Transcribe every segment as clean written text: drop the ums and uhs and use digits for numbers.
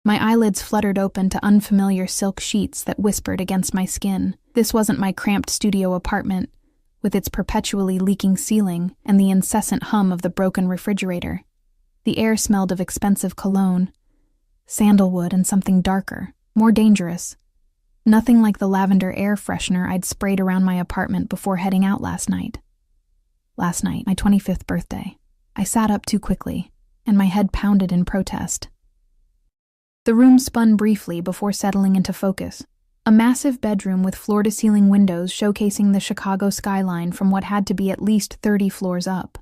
My eyelids fluttered open to unfamiliar silk sheets that whispered against my skin. This wasn't my cramped studio apartment, with its perpetually leaking ceiling and the incessant hum of the broken refrigerator. The air smelled of expensive cologne, sandalwood, and something darker, more dangerous. Nothing like the lavender air freshener I'd sprayed around my apartment before heading out last night. Last night, my 25th birthday. I sat up too quickly, and my head pounded in protest. The room spun briefly before settling into focus. A massive bedroom with floor-to-ceiling windows showcasing the Chicago skyline from what had to be at least 30 floors up.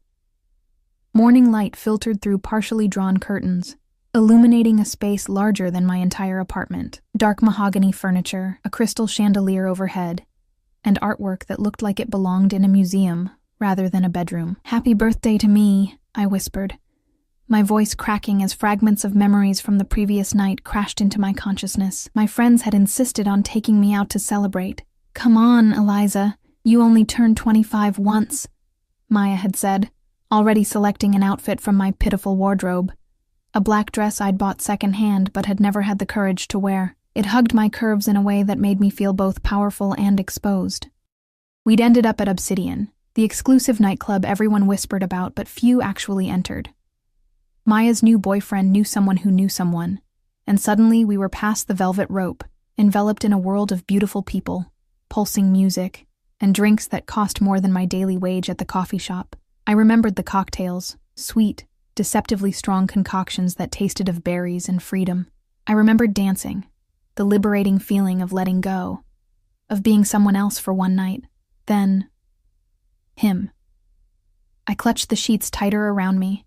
Morning light filtered through partially drawn curtains, illuminating a space larger than my entire apartment. Dark mahogany furniture, a crystal chandelier overhead, and artwork that looked like it belonged in a museum rather than a bedroom. "Happy birthday to me," I whispered, my voice cracking as fragments of memories from the previous night crashed into my consciousness. My friends had insisted on taking me out to celebrate. "Come on, Eliza, you only turned 25 once," Maya had said, already selecting an outfit from my pitiful wardrobe. A black dress I'd bought secondhand but had never had the courage to wear. It hugged my curves in a way that made me feel both powerful and exposed. We'd ended up at Obsidian, the exclusive nightclub everyone whispered about but few actually entered. Maya's new boyfriend knew someone who knew someone, and suddenly we were past the velvet rope, enveloped in a world of beautiful people, pulsing music, and drinks that cost more than my daily wage at the coffee shop. I remembered the cocktails, sweet, deceptively strong concoctions that tasted of berries and freedom. I remembered dancing, the liberating feeling of letting go, of being someone else for one night, then him. I clutched the sheets tighter around me,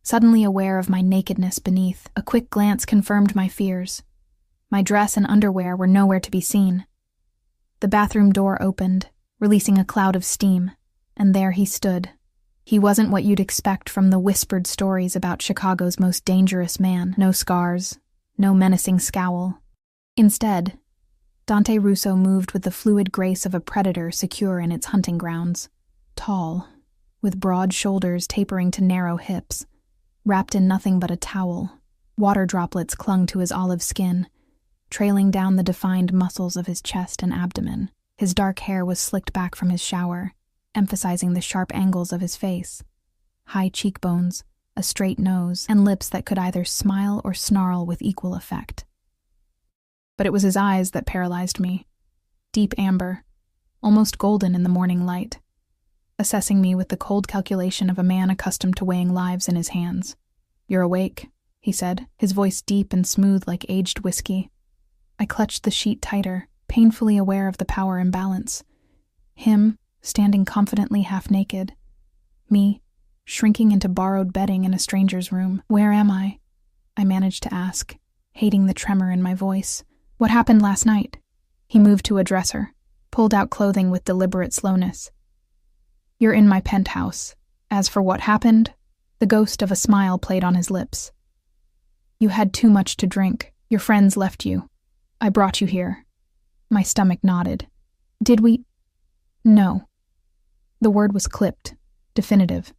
suddenly aware of my nakedness beneath. A quick glance confirmed my fears. My dress and underwear were nowhere to be seen. The bathroom door opened, releasing a cloud of steam, and there he stood. He wasn't what you'd expect from the whispered stories about Chicago's most dangerous man. No scars, no menacing scowl. Instead, Dante Russo moved with the fluid grace of a predator secure in its hunting grounds. Tall, with broad shoulders tapering to narrow hips, wrapped in nothing but a towel, water droplets clung to his olive skin, trailing down the defined muscles of his chest and abdomen. His dark hair was slicked back from his shower, emphasizing the sharp angles of his face. High cheekbones, a straight nose, and lips that could either smile or snarl with equal effect. But it was his eyes that paralyzed me. Deep amber, almost golden in the morning light, assessing me with the cold calculation of a man accustomed to weighing lives in his hands. "You're awake," he said, his voice deep and smooth like aged whiskey. I clutched the sheet tighter, painfully aware of the power imbalance. Him, standing confidently half-naked. Me, shrinking into borrowed bedding in a stranger's room. "Where am I?" I managed to ask, hating the tremor in my voice. "What happened last night?" He moved to a dresser, pulled out clothing with deliberate slowness. "You're in my penthouse. As for what happened," the ghost of a smile played on his lips. "You had too much to drink. Your friends left you. I brought you here." My stomach nodded. "Did we?" "No." The word was clipped, definitive.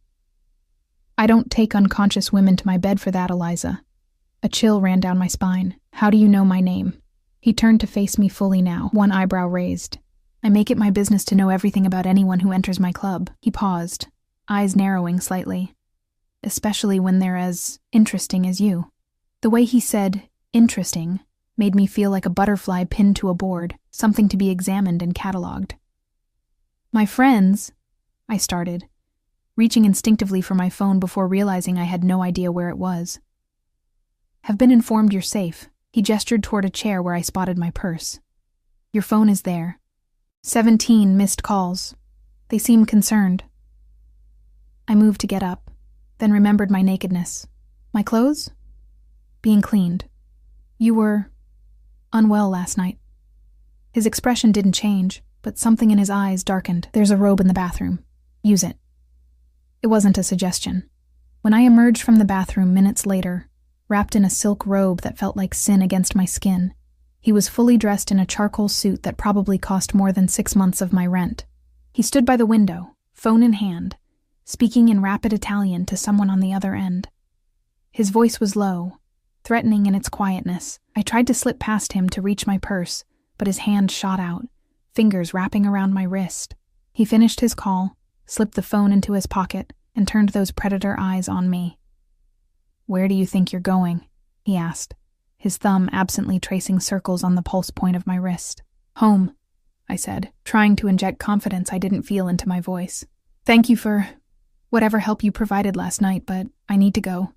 "I don't take unconscious women to my bed for that, Eliza." A chill ran down my spine. "How do you know my name?" He turned to face me fully now, one eyebrow raised. "I make it my business to know everything about anyone who enters my club." He paused, eyes narrowing slightly. "Especially when they're as interesting as you." The way he said, "interesting," made me feel like a butterfly pinned to a board, something to be examined and catalogued. "My friends," I started, reaching instinctively for my phone before realizing I had no idea where it was. "Have been informed you're safe." He gestured toward a chair where I spotted my purse. "Your phone is there. 17 missed calls. They seem concerned." I moved to get up, then remembered my nakedness. "My clothes?" "Being cleaned. You were unwell last night." His expression didn't change, but something in his eyes darkened. "There's a robe in the bathroom. Use it." It wasn't a suggestion. When I emerged from the bathroom minutes later, wrapped in a silk robe that felt like sin against my skin, he was fully dressed in a charcoal suit that probably cost more than 6 months of my rent. He stood by the window, phone in hand, speaking in rapid Italian to someone on the other end. His voice was low, threatening in its quietness. I tried to slip past him to reach my purse, but his hand shot out, fingers wrapping around my wrist. He finished his call, slipped the phone into his pocket, and turned those predator eyes on me. "Where do you think you're going?" he asked, his thumb absently tracing circles on the pulse point of my wrist. "Home," I said, trying to inject confidence I didn't feel into my voice. "Thank you for whatever help you provided last night, but I need to go."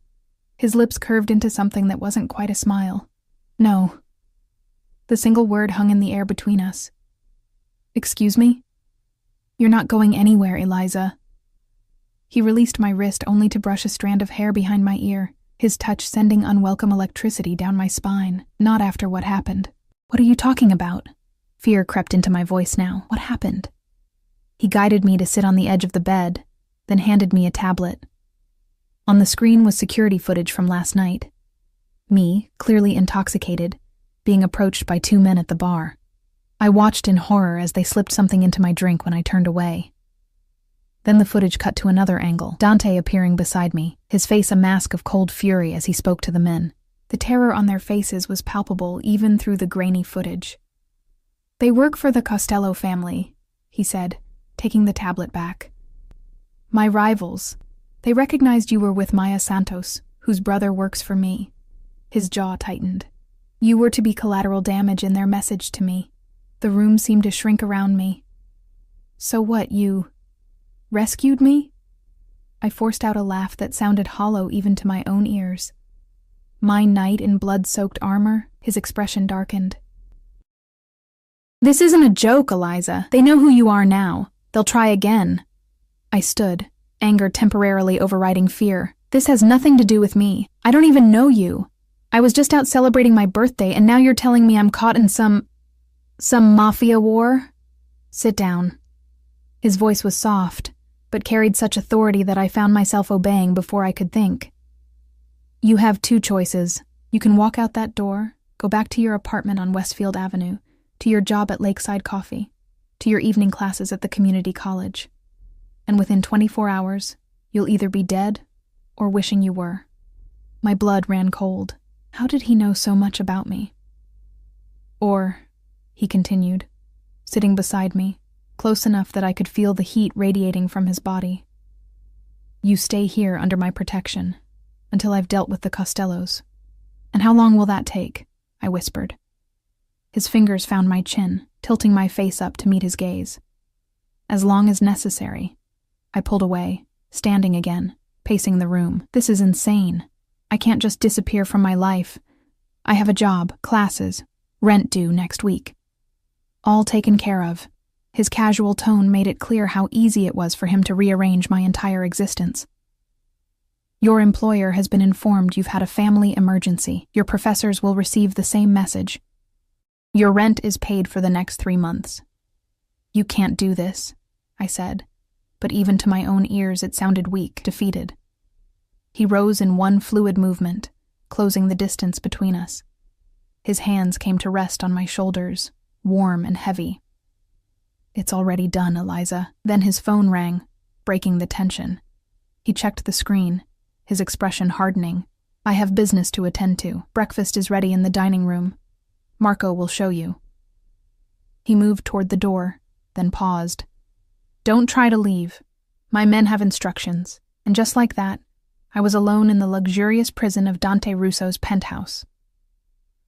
His lips curved into something that wasn't quite a smile. "No." The single word hung in the air between us. "Excuse me?" "You're not going anywhere, Eliza." He released my wrist only to brush a strand of hair behind my ear, his touch sending unwelcome electricity down my spine. "Not after what happened." "What are you talking about?" Fear crept into my voice now. "What happened?" He guided me to sit on the edge of the bed, then handed me a tablet. On the screen was security footage from last night. Me, clearly intoxicated, being approached by 2 men at the bar. I watched in horror as they slipped something into my drink when I turned away. Then the footage cut to another angle, Dante appearing beside me, his face a mask of cold fury as he spoke to the men. The terror on their faces was palpable even through the grainy footage. "They work for the Costello family," he said, taking the tablet back. "My rivals. They recognized you were with Maya Santos, whose brother works for me." His jaw tightened. "You were to be collateral damage in their message to me." The room seemed to shrink around me. "So what, you rescued me?" I forced out a laugh that sounded hollow even to my own ears. My knight in blood-soaked armor, his expression darkened. "This isn't a joke, Eliza. They know who you are now. They'll try again." I stood, anger temporarily overriding fear. "This has nothing to do with me. I don't even know you. I was just out celebrating my birthday, and now you're telling me I'm caught in some mafia war?" "Sit down." His voice was soft, but carried such authority that I found myself obeying before I could think. "You have 2 choices. You can walk out that door, go back to your apartment on Westfield Avenue, to your job at Lakeside Coffee, to your evening classes at the community college. And within 24 hours, you'll either be dead or wishing you were." My blood ran cold. How did he know so much about me? "Or," he continued, sitting beside me, close enough that I could feel the heat radiating from his body. "You stay here under my protection, until I've dealt with the Costellos." "And how long will that take?" I whispered. His fingers found my chin, tilting my face up to meet his gaze. "As long as necessary." I pulled away, standing again, pacing the room. "This is insane. I can't just disappear from my life. I have a job, classes, rent due next week. All taken care of." His casual tone made it clear how easy it was for him to rearrange my entire existence. "Your employer has been informed you've had a family emergency. Your professors will receive the same message. Your rent is paid for the next 3 months." "You can't do this," I said, but even to my own ears it sounded weak, defeated. He rose in one fluid movement, closing the distance between us. His hands came to rest on my shoulders, warm and heavy. "It's already done, Eliza." Then his phone rang, breaking the tension. He checked the screen, his expression hardening. "I have business to attend to. Breakfast is ready in the dining room. Marco will show you." He moved toward the door, then paused. "Don't try to leave. My men have instructions." And just like that, I was alone in the luxurious prison of Dante Russo's penthouse.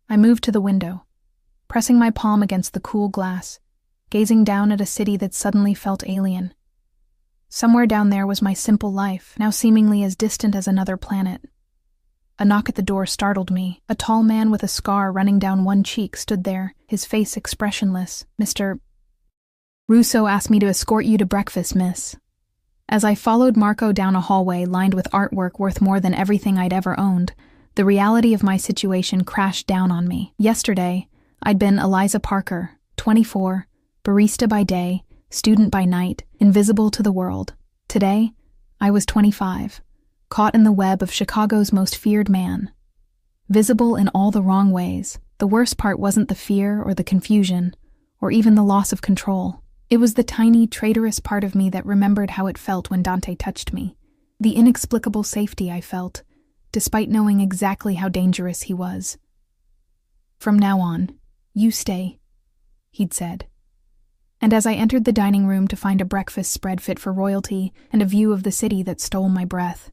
I moved to the window, pressing my palm against the cool glass, gazing down at a city that suddenly felt alien. Somewhere down there was my simple life, now seemingly as distant as another planet. A knock at the door startled me. A tall man with a scar running down one cheek stood there, his face expressionless. "Mr. Russo asked me to escort you to breakfast, miss." As I followed Marco down a hallway lined with artwork worth more than everything I'd ever owned, the reality of my situation crashed down on me. Yesterday, I'd been Eliza Parker, 24, barista by day, student by night, invisible to the world. Today, I was 25, caught in the web of Chicago's most feared man. Visible in all the wrong ways. The worst part wasn't the fear or the confusion, or even the loss of control. It was the tiny, traitorous part of me that remembered how it felt when Dante touched me. The inexplicable safety I felt, despite knowing exactly how dangerous he was. "From now on, you stay," he'd said. And as I entered the dining room to find a breakfast spread fit for royalty and a view of the city that stole my breath,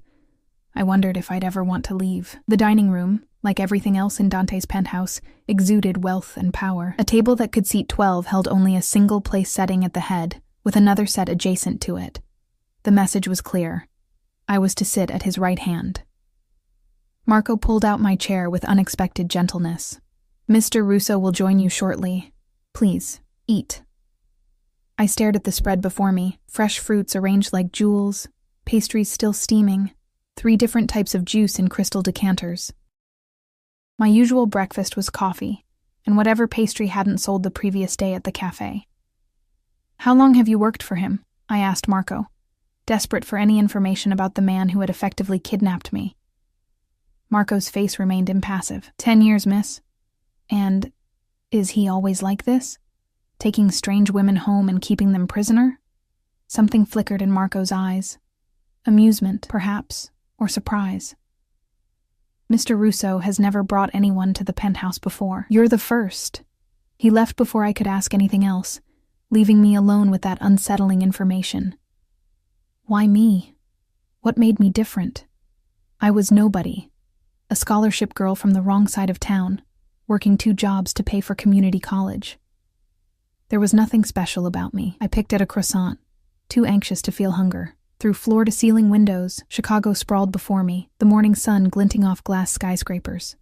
I wondered if I'd ever want to leave. The dining room, like everything else in Dante's penthouse, exuded wealth and power. A table that could seat 12 held only a single place setting at the head, with another set adjacent to it. The message was clear. I was to sit at his right hand. Marco pulled out my chair with unexpected gentleness. "Mr. Russo will join you shortly. Please, eat." I stared at the spread before me, fresh fruits arranged like jewels, pastries still steaming, 3 different types of juice in crystal decanters. My usual breakfast was coffee, and whatever pastry hadn't sold the previous day at the cafe. "How long have you worked for him?" I asked Marco, desperate for any information about the man who had effectively kidnapped me. Marco's face remained impassive. 10 years, miss." "And is he always like this? Taking strange women home and keeping them prisoner?" Something flickered in Marco's eyes. Amusement, perhaps, or surprise. "Mr. Russo has never brought anyone to the penthouse before. You're the first." He left before I could ask anything else, leaving me alone with that unsettling information. Why me? What made me different? I was nobody. A scholarship girl from the wrong side of town, working 2 jobs to pay for community college. There was nothing special about me. I picked at a croissant, too anxious to feel hunger. Through floor-to-ceiling windows, Chicago sprawled before me, the morning sun glinting off glass skyscrapers.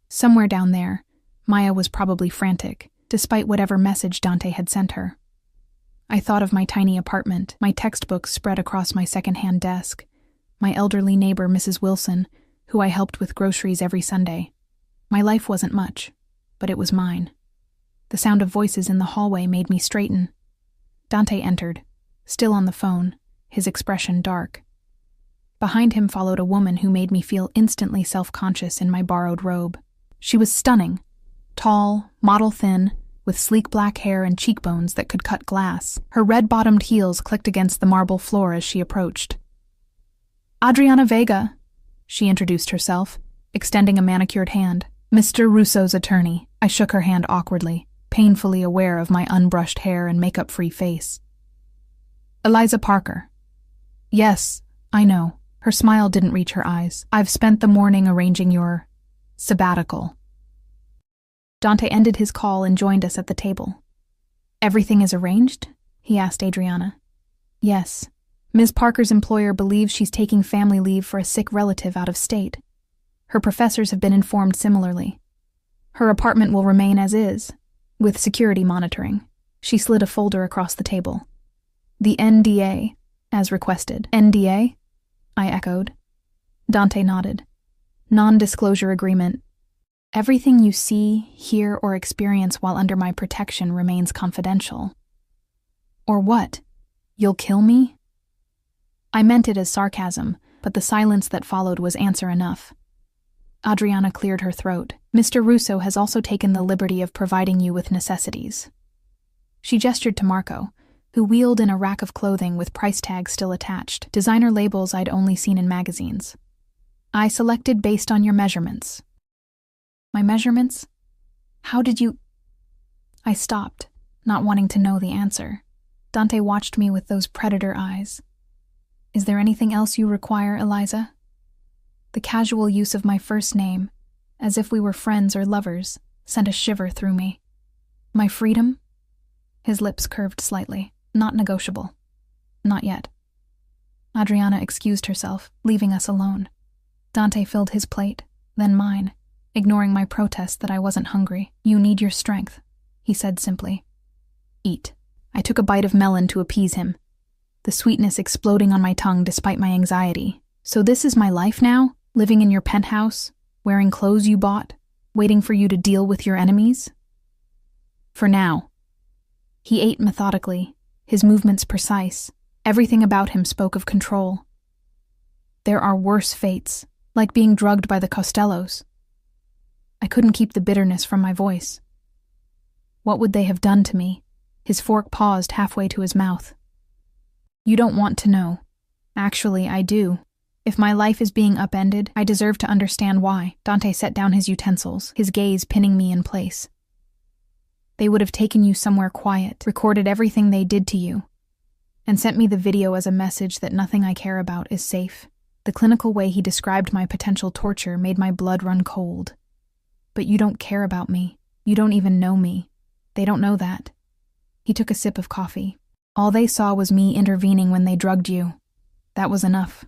Somewhere down there, Maya was probably frantic, despite whatever message Dante had sent her. I thought of my tiny apartment, my textbooks spread across my second-hand desk, my elderly neighbor, Mrs. Wilson, who I helped with groceries every Sunday. My life wasn't much, but it was mine. The sound of voices in the hallway made me straighten. Dante entered, still on the phone, his expression dark. Behind him followed a woman who made me feel instantly self-conscious in my borrowed robe. She was stunning, tall, model-thin, with sleek black hair and cheekbones that could cut glass. Her red-bottomed heels clicked against the marble floor as she approached. "Adriana Vega," she introduced herself, extending a manicured hand. "Mr. Russo's attorney." I shook her hand awkwardly, painfully aware of my unbrushed hair and makeup-free face. "Eliza Parker." "Yes, I know." Her smile didn't reach her eyes. "I've spent the morning arranging your sabbatical." Dante ended his call and joined us at the table. "Everything is arranged?" he asked Adriana. "Yes. Ms. Parker's employer believes she's taking family leave for a sick relative out of state. Her professors have been informed similarly. Her apartment will remain as is, with security monitoring." She slid a folder across the table. "The NDA, as requested." "NDA?" I echoed. Dante nodded. "Non-disclosure agreement. Everything you see, hear, or experience while under my protection remains confidential." "Or what? You'll kill me?" I meant it as sarcasm, but the silence that followed was answer enough. Adriana cleared her throat. "Mr. Russo has also taken the liberty of providing you with necessities." She gestured to Marco, who wheeled in a rack of clothing with price tags still attached, designer labels I'd only seen in magazines. "I selected based on your measurements." "My measurements? How did you—" I stopped, not wanting to know the answer. Dante watched me with those predator eyes. "Is there anything else you require, Eliza?" The casual use of my first name, as if we were friends or lovers, sent a shiver through me. "My freedom?" His lips curved slightly. "Not negotiable. Not yet." Adriana excused herself, leaving us alone. Dante filled his plate, then mine, ignoring my protest that I wasn't hungry. "You need your strength," he said simply. "Eat." I took a bite of melon to appease him, the sweetness exploding on my tongue despite my anxiety. "So this is my life now? Living in your penthouse, wearing clothes you bought, waiting for you to deal with your enemies?" "For now." He ate methodically, his movements precise. Everything about him spoke of control. "There are worse fates, like being drugged by the Costellos." I couldn't keep the bitterness from my voice. What would they have done to me? His fork paused halfway to his mouth. "You don't want to know. Actually, I do. If my life is being upended, I deserve to understand why. Dante set down his utensils, his gaze pinning me in place. They would have taken you somewhere quiet, recorded everything they did to you, and sent me the video as a message that nothing I care about is safe. The clinical way he described my potential torture made my blood run cold. But you don't care about me. You don't even know me. They don't know that. He took a sip of coffee. All they saw was me intervening when they drugged you. That was enough.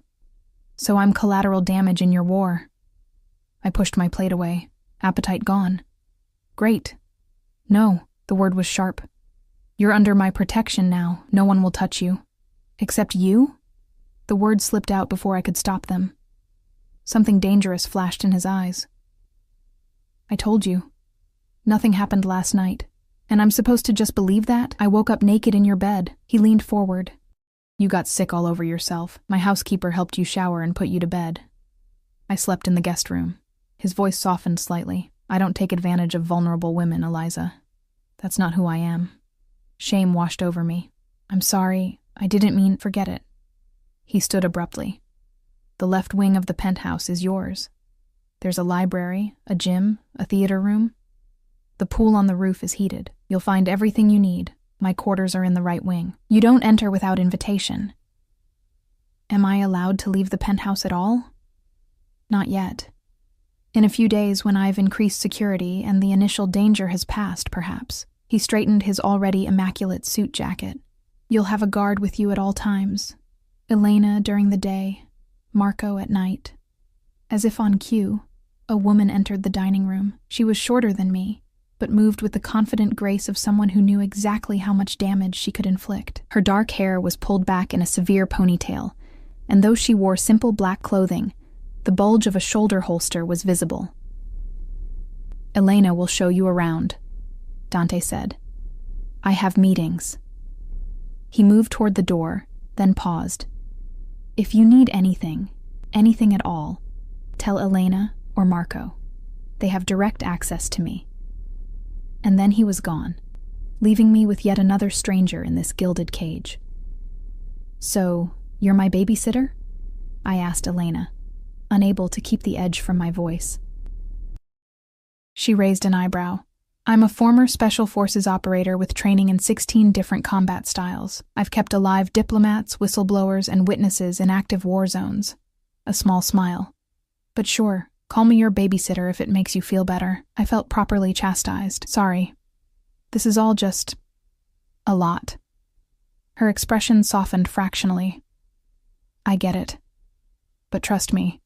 So I'm collateral damage in your war. I pushed my plate away, appetite gone. Great. No, the word was sharp. You're under my protection now. No one will touch you. Except you? The words slipped out before I could stop them. Something dangerous flashed in his eyes. I told you. Nothing happened last night. And I'm supposed to just believe that? I woke up naked in your bed. He leaned forward. You got sick all over yourself. My housekeeper helped you shower and put you to bed. I slept in the guest room. His voice softened slightly. I don't take advantage of vulnerable women, Eliza. That's not who I am. Shame washed over me. I'm sorry. I didn't mean... Forget it. He stood abruptly. The left wing of the penthouse is yours. There's a library, a gym, a theater room. The pool on the roof is heated. You'll find everything you need. My quarters are in the right wing. You don't enter without invitation. Am I allowed to leave the penthouse at all? Not yet. In a few days, when I've increased security and the initial danger has passed, perhaps. He straightened his already immaculate suit jacket. You'll have a guard with you at all times. Elena during the day, Marco at night. As if on cue, a woman entered the dining room. She was shorter than me, but moved with the confident grace of someone who knew exactly how much damage she could inflict. Her dark hair was pulled back in a severe ponytail, and though she wore simple black clothing, the bulge of a shoulder holster was visible. Elena will show you around, Dante said. I have meetings. He moved toward the door, then paused. If you need anything at all, tell Elena or Marco. They have direct access to me. And then he was gone, leaving me with yet another stranger in this gilded cage. So, you're my babysitter? I asked Elena, unable to keep the edge from my voice. She raised an eyebrow. I'm a former Special Forces operator with training in 16 different combat styles. I've kept alive diplomats, whistleblowers, and witnesses in active war zones. A small smile. But sure, call me your babysitter if it makes you feel better. I felt properly chastised. Sorry. This is all just... a lot. Her expression softened fractionally. I get it. But trust me,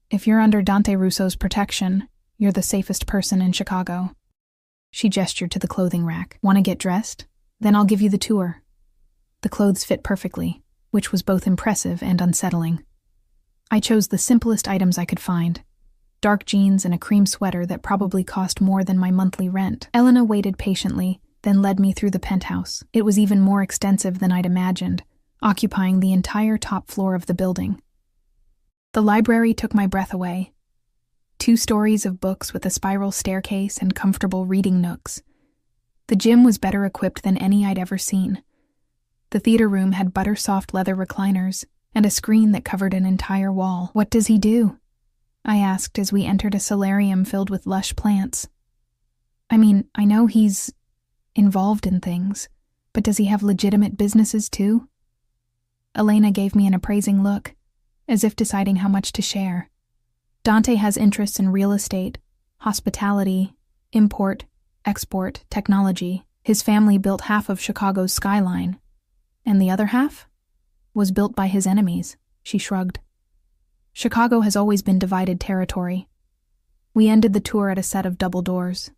if you're under Dante Russo's protection, you're the safest person in Chicago. She gestured to the clothing rack. Want to get dressed? Then I'll give you the tour. The clothes fit perfectly, which was both impressive and unsettling. I chose the simplest items I could find. Dark jeans and a cream sweater that probably cost more than my monthly rent. Elena waited patiently, then led me through the penthouse. It was even more extensive than I'd imagined, occupying the entire top floor of the building. The library took my breath away. 2 stories of books with a spiral staircase and comfortable reading nooks. The gym was better equipped than any I'd ever seen. The theater room had butter-soft leather recliners and a screen that covered an entire wall. What does he do? I asked as we entered a solarium filled with lush plants. I mean, I know he's involved in things, but does he have legitimate businesses too? Elena gave me an appraising look, as if deciding how much to share. Dante has interests in real estate, hospitality, import, export, technology. His family built half of Chicago's skyline, and the other half was built by his enemies, she shrugged. Chicago has always been divided territory. We ended the tour at a set of double doors.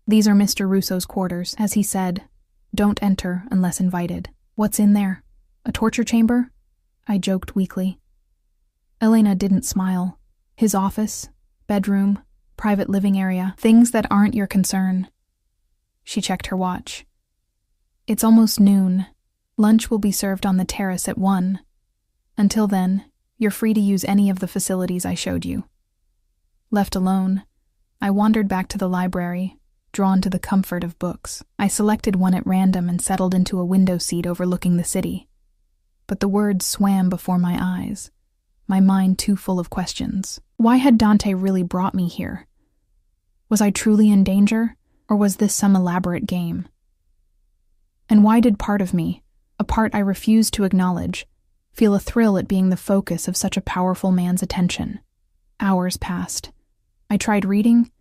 These are Mr. Russo's quarters. As he said, don't enter unless invited. What's in there? A torture chamber? I joked weakly. Elena didn't smile. His office, bedroom, private living area, things that aren't your concern. She checked her watch. It's almost noon. Lunch will be served on the terrace at 1. Until then, you're free to use any of the facilities I showed you. Left alone, I wandered back to the library, drawn to the comfort of books. I selected one at random and settled into a window seat overlooking the city. But the words swam before my eyes. my mind too full of questions. Why had Dante really brought me here? Was I truly in danger, or was this some elaborate game? And why did part of me, a part I refused to acknowledge, feel a thrill at being the focus of such a powerful man's attention? Hours passed. I tried reading,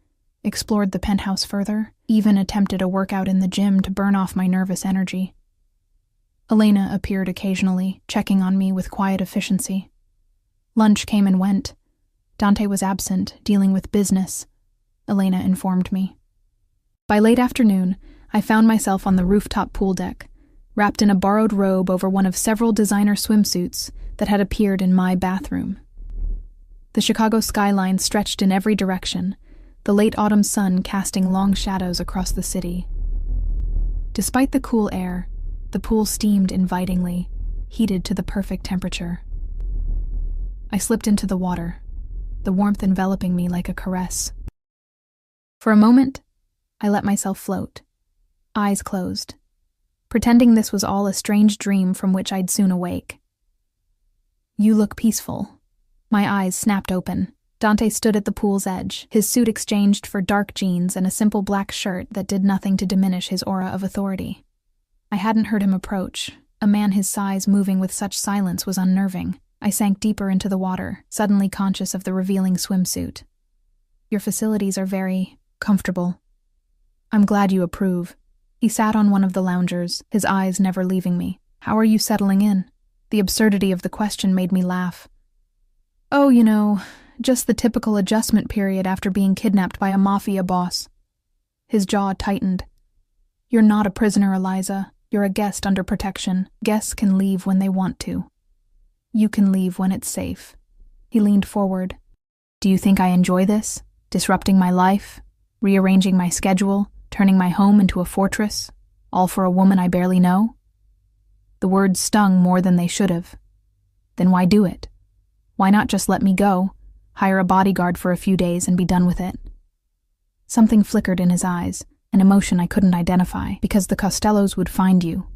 explored the penthouse further, even attempted a workout in the gym to burn off my nervous energy. Elena appeared occasionally, checking on me with quiet efficiency. Lunch came and went. Dante was absent, dealing with business, Elena informed me. By late afternoon, I found myself on the rooftop pool deck, wrapped in a borrowed robe over one of several designer swimsuits that had appeared in my bathroom. The Chicago skyline stretched in every direction, the late autumn sun casting long shadows across the city. Despite the cool air, the pool steamed invitingly, heated to the perfect temperature. I slipped into the water, the warmth enveloping me like a caress. For a moment, I let myself float, eyes closed, pretending this was all a strange dream from which I'd soon awake. "You look peaceful." My eyes snapped open. Dante stood at the pool's edge, his suit exchanged for dark jeans and a simple black shirt that did nothing to diminish his aura of authority. I hadn't heard him approach. A man his size moving with such silence was unnerving. I sank deeper into the water, suddenly conscious of the revealing swimsuit. "Your facilities are very comfortable." "I'm glad you approve." He sat on one of the loungers, his eyes never leaving me. "How are you settling in?" The absurdity of the question made me laugh. "Oh, just the typical adjustment period after being kidnapped by a Mafia boss." His jaw tightened. "You're not a prisoner, Eliza. You're a guest under protection. Guests can leave when they want to. You can leave when it's safe." He leaned forward. "Do you think I enjoy this? Disrupting my life? Rearranging my schedule? Turning my home into a fortress? All for a woman I barely know?" The words stung more than they should have. Then why do it? Why not just let me go, hire a bodyguard for a few days and be done with it? Something flickered in his eyes, an emotion I couldn't identify, because the Costellos would find you.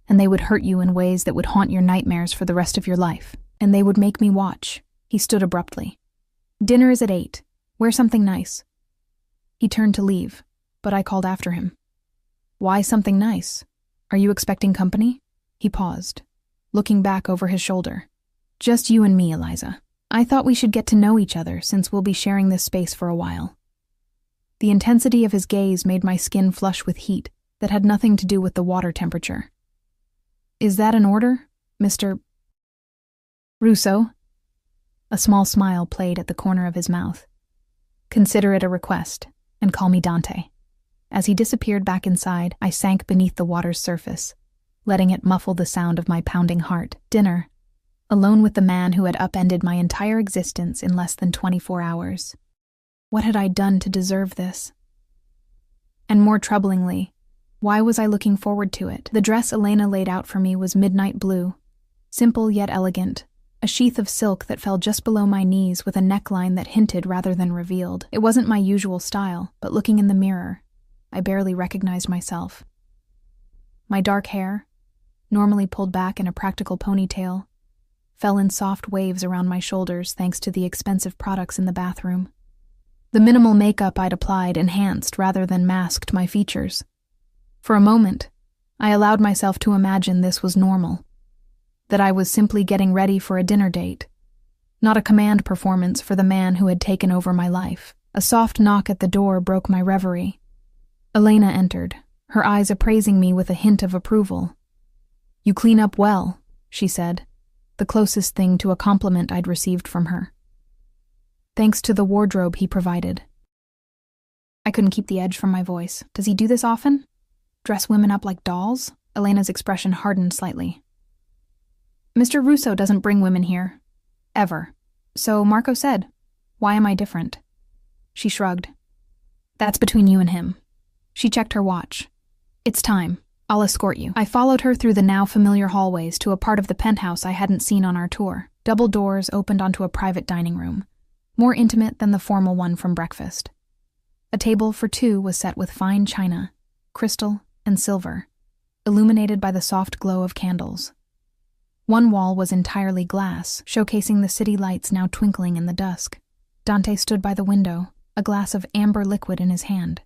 And they would hurt you in ways that would haunt your nightmares for the rest of your life. And they would make me watch. He stood abruptly. "Dinner is at 8. Wear something nice." He turned to leave, but I called after him. "Why something nice? Are you expecting company?" He paused, looking back over his shoulder. "Just you and me, Eliza. I thought we should get to know each other since we'll be sharing this space for a while." The intensity of his gaze made my skin flush with heat that had nothing to do with the water temperature. "Is that an order, Mr. Russo?" A small smile played at the corner of his mouth. "Consider it a request, and call me Dante." As he disappeared back inside, I sank beneath the water's surface, letting it muffle the sound of my pounding heart. Dinner, alone with the man who had upended my entire existence in less than 24 hours. What had I done to deserve this? And more troublingly, why was I looking forward to it? The dress Elena laid out for me was midnight blue, simple yet elegant, a sheath of silk that fell just below my knees with a neckline that hinted rather than revealed. It wasn't my usual style, but looking in the mirror, I barely recognized myself. My dark hair, normally pulled back in a practical ponytail, fell in soft waves around my shoulders thanks to the expensive products in the bathroom. The minimal makeup I'd applied enhanced rather than masked my features. For a moment, I allowed myself to imagine this was normal, that I was simply getting ready for a dinner date, not a command performance for the man who had taken over my life. A soft knock at the door broke my reverie. Elena entered, her eyes appraising me with a hint of approval. "You clean up well," she said, the closest thing to a compliment I'd received from her. "Thanks to the wardrobe he provided." I couldn't keep the edge from my voice. "Does he do this often? Dress women up like dolls?" Elena's expression hardened slightly. "Mr. Russo doesn't bring women here. Ever. So Marco said, why am I different?" She shrugged. "That's between you and him." She checked her watch. "It's time. I'll escort you." I followed her through the now familiar hallways to a part of the penthouse I hadn't seen on our tour. Double doors opened onto a private dining room, more intimate than the formal one from breakfast. A table for two was set with fine china, crystal, and silver, illuminated by the soft glow of candles. One wall was entirely glass, showcasing the city lights now twinkling in the dusk. Dante stood by the window, a glass of amber liquid in his hand.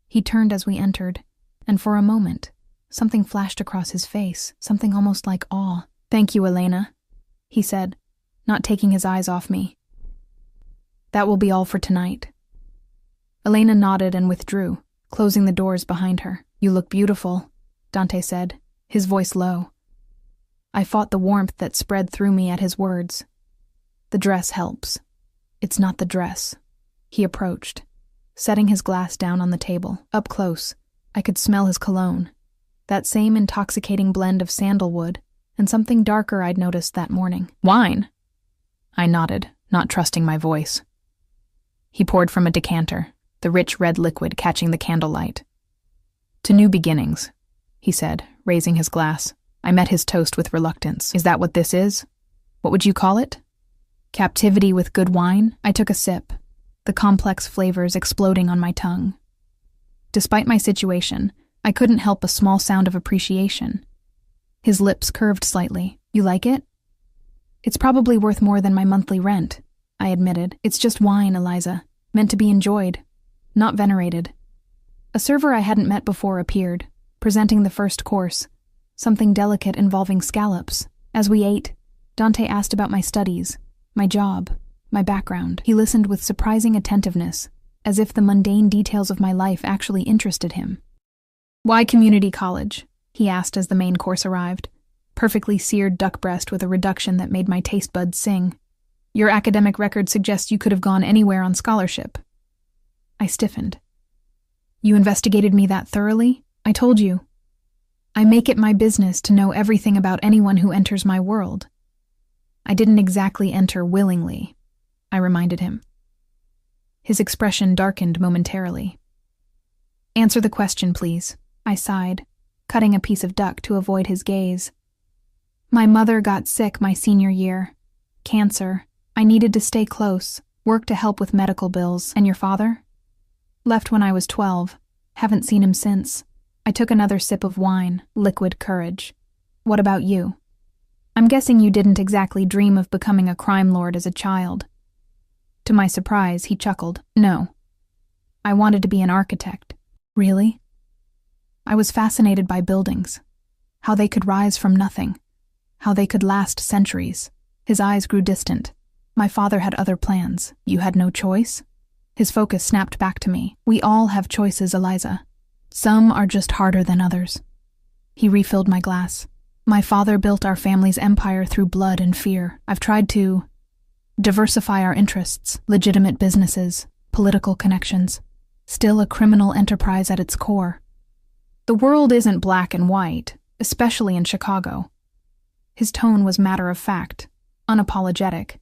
He turned as we entered, and for a moment, something flashed across his face, something almost like awe. "Thank you, Elena," he said, not taking his eyes off me. "That will be all for tonight." Elena nodded and withdrew, closing the doors behind her. "You look beautiful," Dante said, his voice low. I fought the warmth that spread through me at his words. "The dress helps. It's not the dress." He approached, setting his glass down on the table. Up close, I could smell his cologne, that same intoxicating blend of sandalwood and something darker I'd noticed that morning. "Wine?" I nodded, not trusting my voice. He poured from a decanter, the rich red liquid catching the candlelight. "To new beginnings," he said, raising his glass. I met his toast with reluctance. "Is that what this is? What would you call it? Captivity with good wine?" I took a sip, the complex flavors exploding on my tongue. Despite my situation, I couldn't help a small sound of appreciation. His lips curved slightly. "You like it?" "It's probably worth more than my monthly rent," I admitted. "It's just wine, Eliza, meant to be enjoyed, not venerated." A server I hadn't met before appeared, presenting the first course, something delicate involving scallops. As we ate, Dante asked about my studies, my job, my background. He listened with surprising attentiveness, as if the mundane details of my life actually interested him. "Why community college?" he asked as the main course arrived, perfectly seared duck breast with a reduction that made my taste buds sing. "Your academic record suggests you could have gone anywhere on scholarship." I stiffened. "You investigated me that thoroughly? I told you. I make it my business to know everything about anyone who enters my world." "I didn't exactly enter willingly," I reminded him. His expression darkened momentarily. "Answer the question, please," I sighed, cutting a piece of duck to avoid his gaze. "My mother got sick my senior year. Cancer. I needed to stay close, work to help with medical bills. And your father?" "Left when I was 12. Haven't seen him since." I took another sip of wine, liquid courage. "What about you? I'm guessing you didn't exactly dream of becoming a crime lord as a child." To my surprise, he chuckled. "No. I wanted to be an architect." "Really?" "I was fascinated by buildings, how they could rise from nothing, how they could last centuries." His eyes grew distant. "My father had other plans. You had no choice?" His focus snapped back to me. "We all have choices, Eliza. Some are just harder than others." He refilled my glass. "My father built our family's empire through blood and fear. I've tried to diversify our interests, legitimate businesses, political connections. Still a criminal enterprise at its core. The world isn't black and white, especially in Chicago." His tone was matter-of-fact, unapologetic.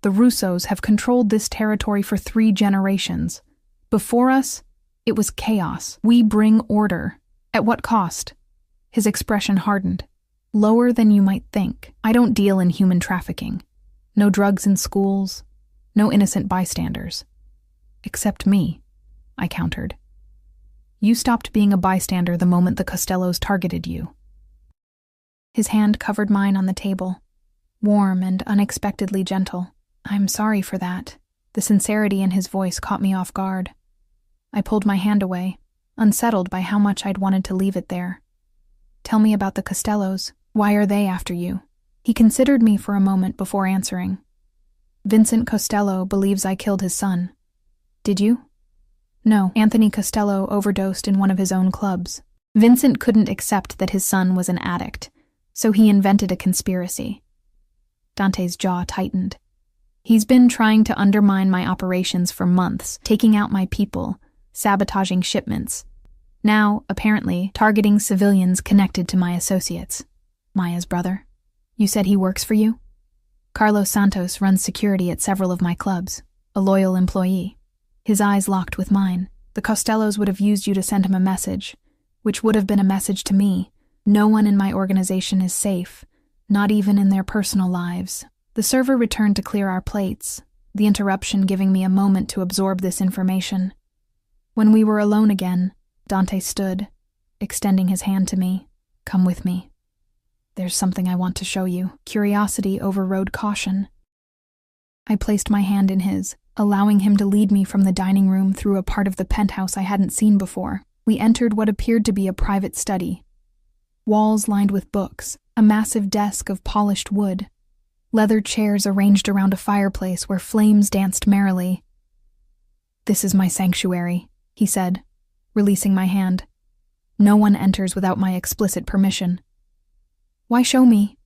"The Russos have controlled this territory for 3 generations. Before us, it was chaos. We bring order. At what cost?" His expression hardened. "Lower than you might think. I don't deal in human trafficking. No drugs in schools. No innocent bystanders." "Except me," I countered. "You stopped being a bystander the moment the Costellos targeted you." His hand covered mine on the table, warm and unexpectedly gentle. "I'm sorry for that." The sincerity in his voice caught me off guard. I pulled my hand away, unsettled by how much I'd wanted to leave it there. "Tell me about the Costellos. Why are they after you?" He considered me for a moment before answering. "Vincent Costello believes I killed his son." "Did you?" "No, Anthony Costello overdosed in one of his own clubs. Vincent couldn't accept that his son was an addict, so he invented a conspiracy." Dante's jaw tightened. "He's been trying to undermine my operations for months, taking out my people, sabotaging shipments. Now, apparently, targeting civilians connected to my associates." "Maya's brother? You said he works for you?" "Carlos Santos runs security at several of my clubs, a loyal employee." His eyes locked with mine. "The Costellos would have used you to send him a message, which would have been a message to me. No one in my organization is safe, not even in their personal lives." The server returned to clear our plates, the interruption giving me a moment to absorb this information. When we were alone again, Dante stood, extending his hand to me. "Come with me." There's something I want to show you. Curiosity overrode caution. I placed my hand in his, allowing him to lead me from the dining room through a part of the penthouse I hadn't seen before. We entered what appeared to be a private study. Walls lined with books, a massive desk of polished wood, leather chairs arranged around a fireplace where flames danced merrily. "This is my sanctuary," he said, releasing my hand. "No one enters without my explicit permission." "Why show me?"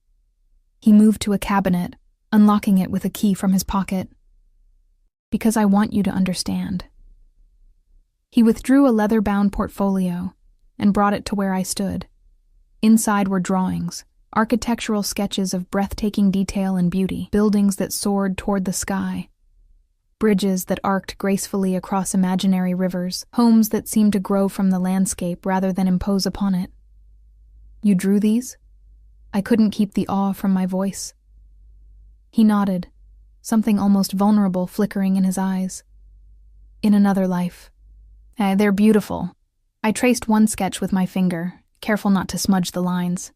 He moved to a cabinet, unlocking it with a key from his pocket. "Because I want you to understand." He withdrew a leather-bound portfolio and brought it to where I stood. Inside were drawings, architectural sketches of breathtaking detail and beauty, buildings that soared toward the sky, bridges that arced gracefully across imaginary rivers, homes that seemed to grow from the landscape rather than impose upon it. "You drew these?" I couldn't keep the awe from my voice. He nodded, something almost vulnerable flickering in his eyes. "In another life. They're beautiful." I traced one sketch with my finger, careful not to smudge the lines.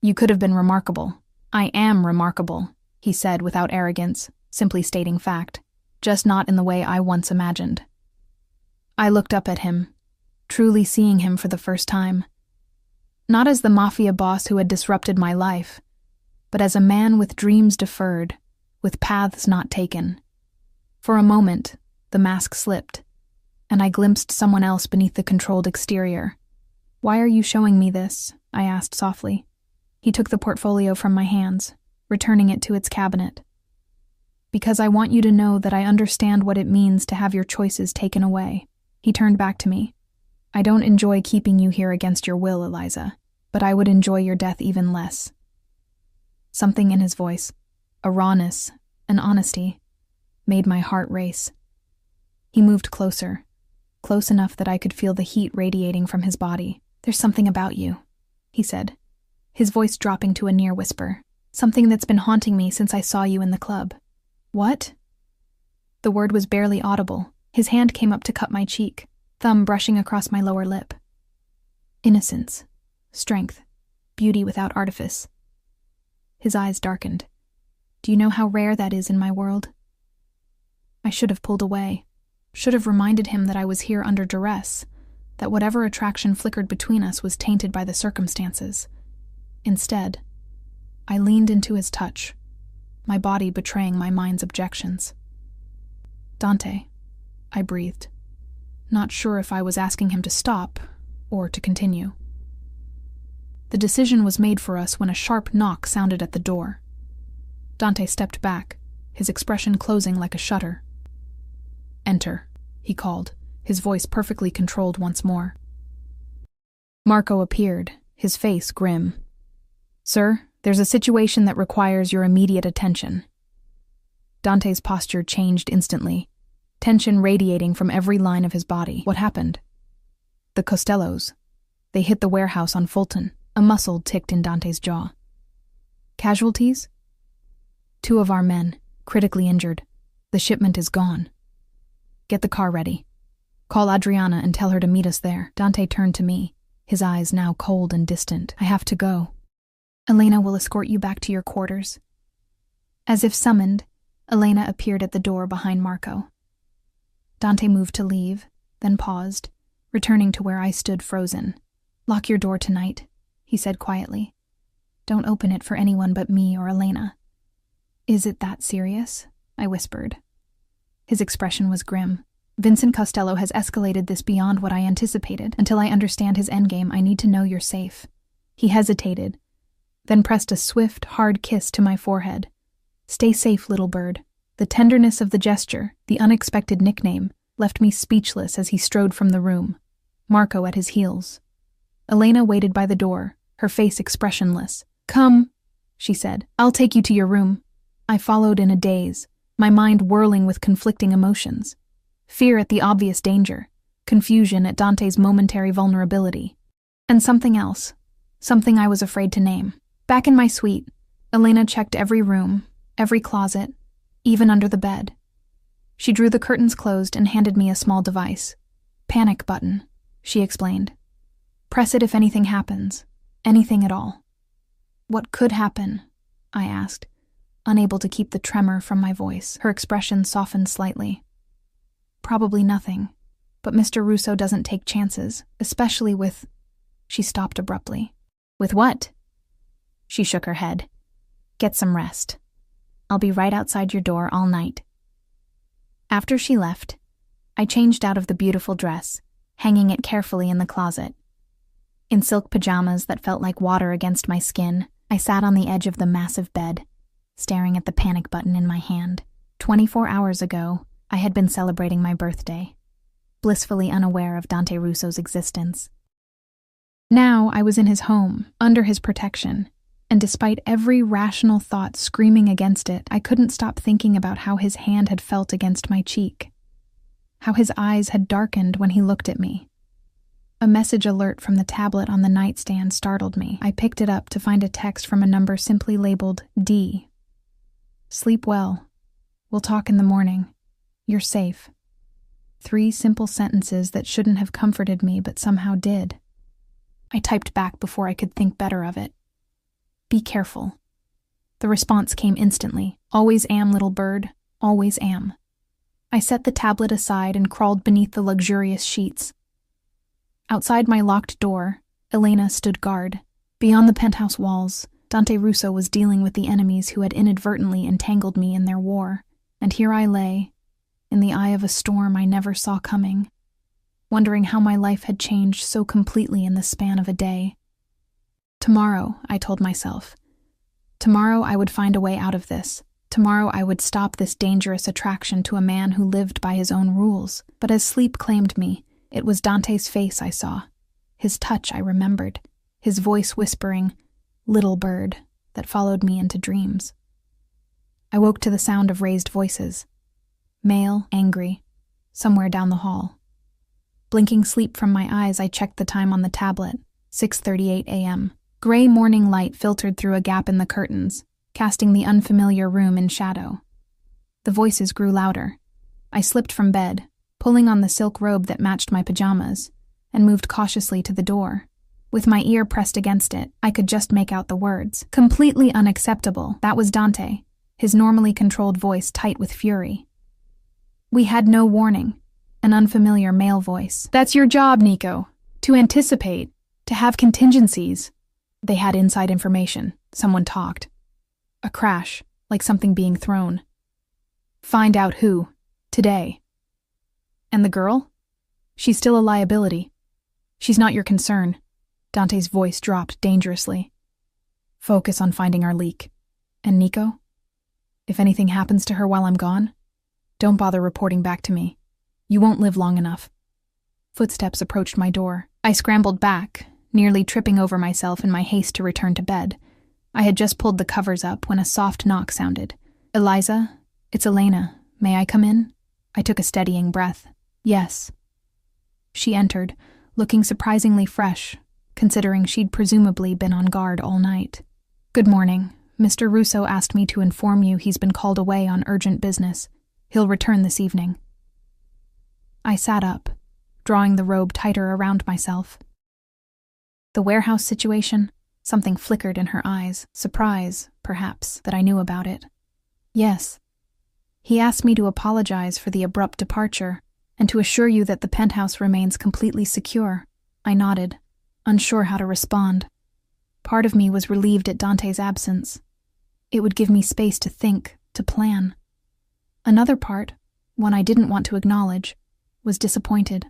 "You could have been remarkable." "I am remarkable," he said without arrogance, simply stating fact, just not in the way I once imagined. I looked up at him, truly seeing him for the first time. Not as the Mafia boss who had disrupted my life, but as a man with dreams deferred, with paths not taken. For a moment, the mask slipped, and I glimpsed someone else beneath the controlled exterior. "Why are you showing me this?" I asked softly. He took the portfolio from my hands, returning it to its cabinet. "Because I want you to know that I understand what it means to have your choices taken away." He turned back to me. "I don't enjoy keeping you here against your will, Eliza, but I would enjoy your death even less." Something in his voice, a rawness, an honesty, made my heart race. He moved closer, close enough that I could feel the heat radiating from his body. "There's something about you," he said, his voice dropping to a near whisper. "Something that's been haunting me since I saw you in the club." "What?" The word was barely audible. His hand came up to cup my cheek, thumb brushing across my lower lip. "Innocence, strength, beauty without artifice." His eyes darkened. "Do you know how rare that is in my world?" I should have pulled away, should have reminded him that I was here under duress, that whatever attraction flickered between us was tainted by the circumstances. Instead, I leaned into his touch, my body betraying my mind's objections. "Dante," I breathed, not sure if I was asking him to stop or to continue. The decision was made for us when a sharp knock sounded at the door. Dante stepped back, his expression closing like a shutter. "Enter," he called, his voice perfectly controlled once more. Marco appeared, his face grim. "Sir, there's a situation that requires your immediate attention." Dante's posture changed instantly, tension radiating from every line of his body. "What happened?" "The Costellos. They hit the warehouse on Fulton." A muscle ticked in Dante's jaw. "Casualties?" "2 of our men, critically injured. The shipment is gone." "Get the car ready. Call Adriana and tell her to meet us there." Dante turned to me, his eyes now cold and distant. "I have to go. Elena will escort you back to your quarters." As if summoned, Elena appeared at the door behind Marco. Dante moved to leave, then paused, returning to where I stood frozen. "Lock your door tonight," he said quietly. "Don't open it for anyone but me or Elena." "Is it that serious?" I whispered. His expression was grim. "Vincent Costello has escalated this beyond what I anticipated. Until I understand his endgame, I need to know you're safe." He hesitated, then pressed a swift, hard kiss to my forehead. "Stay safe, little bird." The tenderness of the gesture, the unexpected nickname, left me speechless as he strode from the room, Marco at his heels. Elena waited by the door, her face expressionless. "Come," she said. "I'll take you to your room." I followed in a daze, my mind whirling with conflicting emotions. Fear at the obvious danger, confusion at Dante's momentary vulnerability, and something else, something I was afraid to name. Back in my suite, Elena checked every room, every closet, even under the bed. She drew the curtains closed and handed me a small device. "Panic button," she explained. "Press it if anything happens. Anything at all." What could happen? I asked, unable to keep the tremor from my voice. Her expression softened slightly. Probably nothing, but Mr. Russo doesn't take chances, especially with... She stopped abruptly. With what? She shook her head. Get some rest. I'll be right outside your door all night. After she left, I changed out of the beautiful dress, hanging it carefully in the closet. In silk pajamas that felt like water against my skin, I sat on the edge of the massive bed, staring at the panic button in my hand. 24 hours ago, I had been celebrating my birthday, blissfully unaware of Dante Russo's existence. Now I was in his home, under his protection, and despite every rational thought screaming against it, I couldn't stop thinking about how his hand had felt against my cheek, how his eyes had darkened when he looked at me. A message alert from the tablet on the nightstand startled me. I picked it up to find a text from a number simply labeled D. Sleep well. We'll talk in the morning. You're safe. 3 simple sentences that shouldn't have comforted me but somehow did. I typed back before I could think better of it. Be careful. The response came instantly. Always am, little bird. Always am. I set the tablet aside and crawled beneath the luxurious sheets. Outside my locked door, Elena stood guard. Beyond the penthouse walls, Dante Russo was dealing with the enemies who had inadvertently entangled me in their war, and here I lay, in the eye of a storm I never saw coming, wondering how my life had changed so completely in the span of a day. Tomorrow, I told myself. Tomorrow I would find a way out of this. Tomorrow I would stop this dangerous attraction to a man who lived by his own rules. But as sleep claimed me, it was Dante's face I saw. His touch I remembered. His voice whispering, "Little bird," that followed me into dreams. I woke to the sound of raised voices. Male, angry, somewhere down the hall. Blinking sleep from my eyes, I checked the time on the tablet. 6:38 a.m. Gray morning light filtered through a gap in the curtains, casting the unfamiliar room in shadow. The voices grew louder. I slipped from bed, pulling on the silk robe that matched my pajamas, and moved cautiously to the door. With my ear pressed against it, I could just make out the words. Completely unacceptable. That was Dante, his normally controlled voice tight with fury. We had no warning. An unfamiliar male voice. That's your job, Nico. To anticipate. To have contingencies. They had inside information. Someone talked. A crash, like something being thrown. Find out who. Today. And the girl? She's still a liability. She's not your concern. Dante's voice dropped dangerously. Focus on finding our leak. And Nico? If anything happens to her while I'm gone, don't bother reporting back to me. You won't live long enough. Footsteps approached my door. I scrambled back, nearly tripping over myself in my haste to return to bed. I had just pulled the covers up when a soft knock sounded. Eliza, it's Elena. May I come in? I took a steadying breath. Yes. She entered, looking surprisingly fresh, considering she'd presumably been on guard all night. Good morning. Mr. Russo asked me to inform you he's been called away on urgent business. He'll return this evening. I sat up, drawing the robe tighter around myself. The warehouse situation? Something flickered in her eyes. Surprise, perhaps, that I knew about it. Yes. He asked me to apologize for the abrupt departure and to assure you that the penthouse remains completely secure. I nodded, unsure how to respond. Part of me was relieved at Dante's absence. It would give me space to think, to plan. Another part, one I didn't want to acknowledge, was disappointed.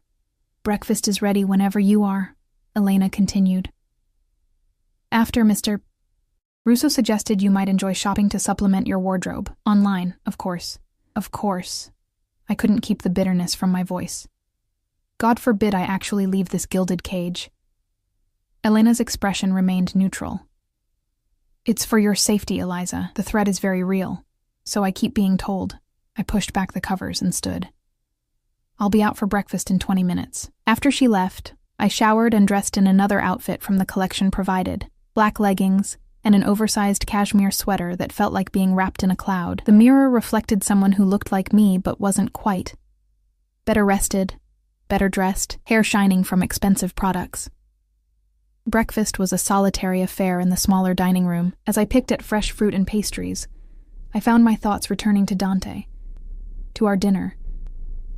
Breakfast is ready whenever you are, Elena continued. After Mr. Russo suggested you might enjoy shopping to supplement your wardrobe. Online, of course. Of course. I couldn't keep the bitterness from my voice. God forbid I actually leave this gilded cage. Elena's expression remained neutral. It's for your safety, Eliza. The threat is very real. So I keep being told. I pushed back the covers and stood. I'll be out for breakfast in 20 minutes. After she left, I showered and dressed in another outfit from the collection provided. Black leggings, and an oversized cashmere sweater that felt like being wrapped in a cloud. The mirror reflected someone who looked like me but wasn't quite. Better rested, better dressed, hair shining from expensive products. Breakfast was a solitary affair in the smaller dining room. As I picked at fresh fruit and pastries, I found my thoughts returning to Dante, to our dinner,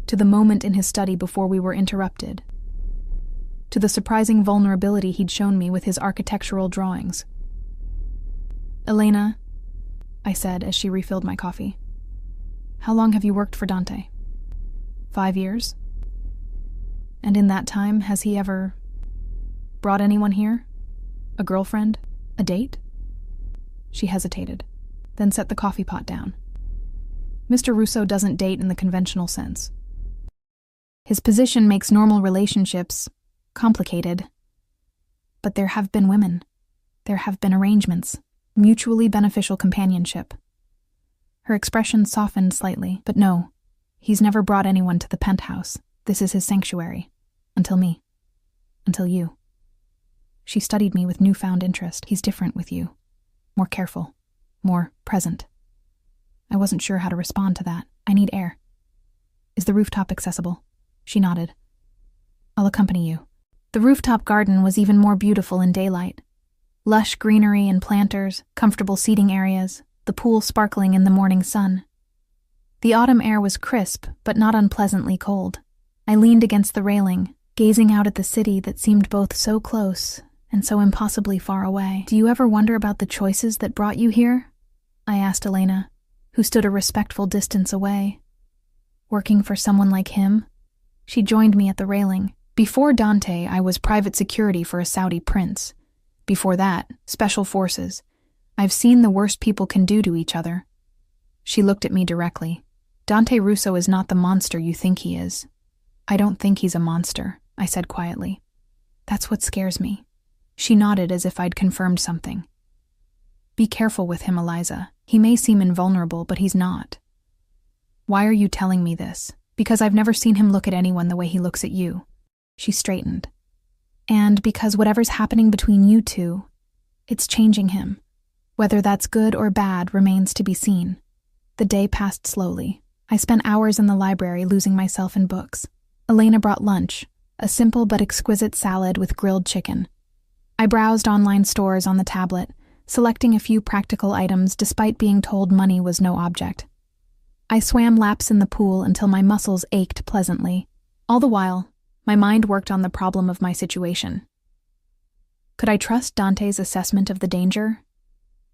to the moment in his study before we were interrupted, to the surprising vulnerability he'd shown me with his architectural drawings. "Elena," I said as she refilled my coffee, "how long have you worked for Dante?" 5 years? And in that time, has he ever brought anyone here? A girlfriend? A date?" She hesitated, then set the coffee pot down. "Mr. Russo doesn't date in the conventional sense. His position makes normal relationships complicated. But there have been women. There have been arrangements, mutually beneficial companionship." Her expression softened slightly, but no, he's never brought anyone to the penthouse. This is his sanctuary. Until me. Until you. She studied me with newfound interest. "He's different with you. More careful. More present." I wasn't sure how to respond to that. "I need air. Is the rooftop accessible?" She nodded. "I'll accompany you." The rooftop garden was even more beautiful in daylight. Lush greenery and planters, comfortable seating areas, the pool sparkling in the morning sun. The autumn air was crisp, but not unpleasantly cold. I leaned against the railing, gazing out at the city that seemed both so close and so impossibly far away. "Do you ever wonder about the choices that brought you here?" I asked Elena, who stood a respectful distance away. "Working for someone like him?" She joined me at the railing. "Before Dante, I was private security for a Saudi prince. Before that, special forces. I've seen the worst people can do to each other." She looked at me directly. "Dante Russo is not the monster you think he is." "I don't think he's a monster," I said quietly. "That's what scares me." She nodded as if I'd confirmed something. "Be careful with him, Eliza. He may seem invulnerable, but he's not." "Why are you telling me this?" "Because I've never seen him look at anyone the way he looks at you." She straightened. "And because whatever's happening between you two, it's changing him. Whether that's good or bad remains to be seen." The day passed slowly. I spent hours in the library losing myself in books. Elena brought lunch, a simple but exquisite salad with grilled chicken. I browsed online stores on the tablet, selecting a few practical items despite being told money was no object. I swam laps in the pool until my muscles ached pleasantly. All the while, my mind worked on the problem of my situation. Could I trust Dante's assessment of the danger?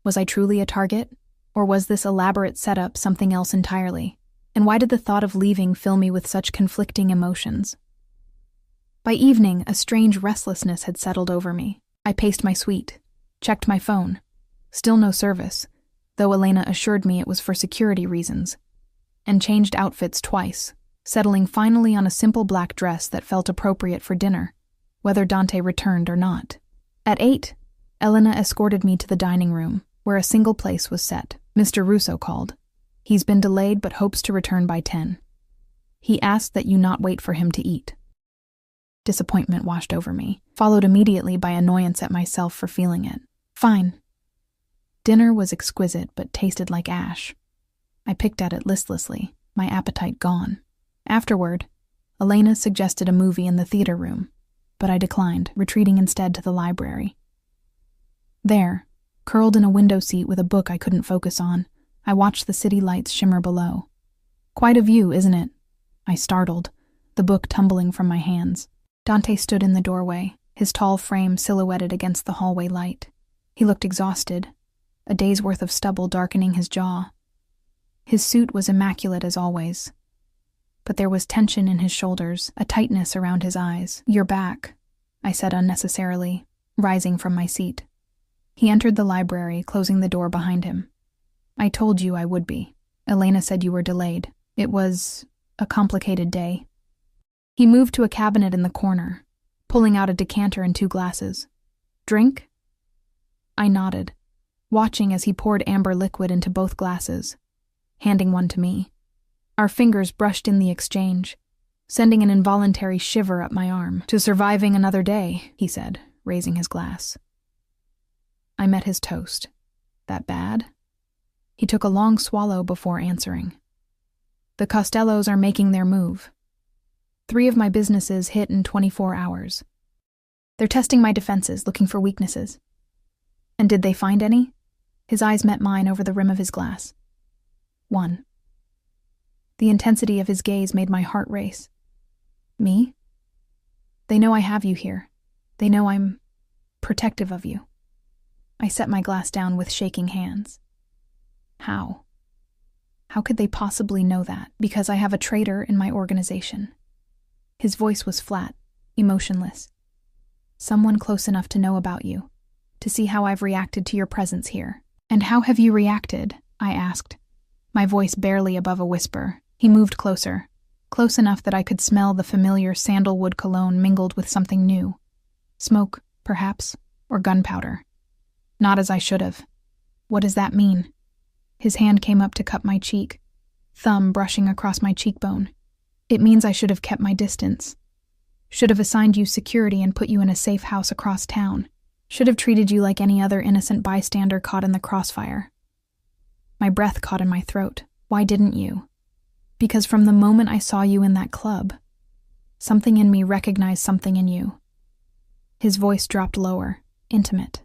Was I truly a target? Or was this elaborate setup something else entirely? And why did the thought of leaving fill me with such conflicting emotions? By evening, a strange restlessness had settled over me. I paced my suite, checked my phone. Still no service, though Elena assured me it was for security reasons, and changed outfits twice, settling finally on a simple black dress that felt appropriate for dinner, whether Dante returned or not. At 8, Elena escorted me to the dining room, where a single place was set. Mr. Russo called. He's been delayed but hopes to return by 10. He asked that you not wait for him to eat. Disappointment washed over me, followed immediately by annoyance at myself for feeling it. Fine. Dinner was exquisite but tasted like ash. I picked at it listlessly, my appetite gone. Afterward, Elena suggested a movie in the theater room, but I declined, retreating instead to the library. There, curled in a window seat with a book I couldn't focus on, I watched the city lights shimmer below. Quite a view, isn't it? I startled, the book tumbling from my hands. Dante stood in the doorway, his tall frame silhouetted against the hallway light. He looked exhausted, a day's worth of stubble darkening his jaw. His suit was immaculate as always, but there was tension in his shoulders, a tightness around his eyes. "You're back," I said unnecessarily, rising from my seat. He entered the library, closing the door behind him. "I told you I would be. Elena said you were delayed. It was a complicated day." He moved to a cabinet in the corner, pulling out a decanter and 2 glasses. "Drink?" I nodded, watching as he poured amber liquid into both glasses, handing one to me. Our fingers brushed in the exchange, sending an involuntary shiver up my arm. "To surviving another day," he said, raising his glass. I met his toast. "That bad?" He took a long swallow before answering. "The Costellos are making their move. 3 of my businesses hit in 24 hours. They're testing my defenses, looking for weaknesses. And did they find any? His eyes met mine over the rim of his glass. 1. The intensity of his gaze made my heart race. Me? They know I have you here. They know I'm protective of you. I set my glass down with shaking hands. How? How could they possibly know that? Because I have a traitor in my organization. His voice was flat, emotionless. Someone close enough to know about you, to see how I've reacted to your presence here. And how have you reacted? I asked, my voice barely above a whisper. He moved closer, close enough that I could smell the familiar sandalwood cologne mingled with something new. Smoke, perhaps, or gunpowder. Not as I should have. What does that mean? His hand came up to cup my cheek, thumb brushing across my cheekbone. It means I should have kept my distance. Should have assigned you security and put you in a safe house across town. Should have treated you like any other innocent bystander caught in the crossfire. My breath caught in my throat. Why didn't you? Because from the moment I saw you in that club, something in me recognized something in you. His voice dropped lower, intimate.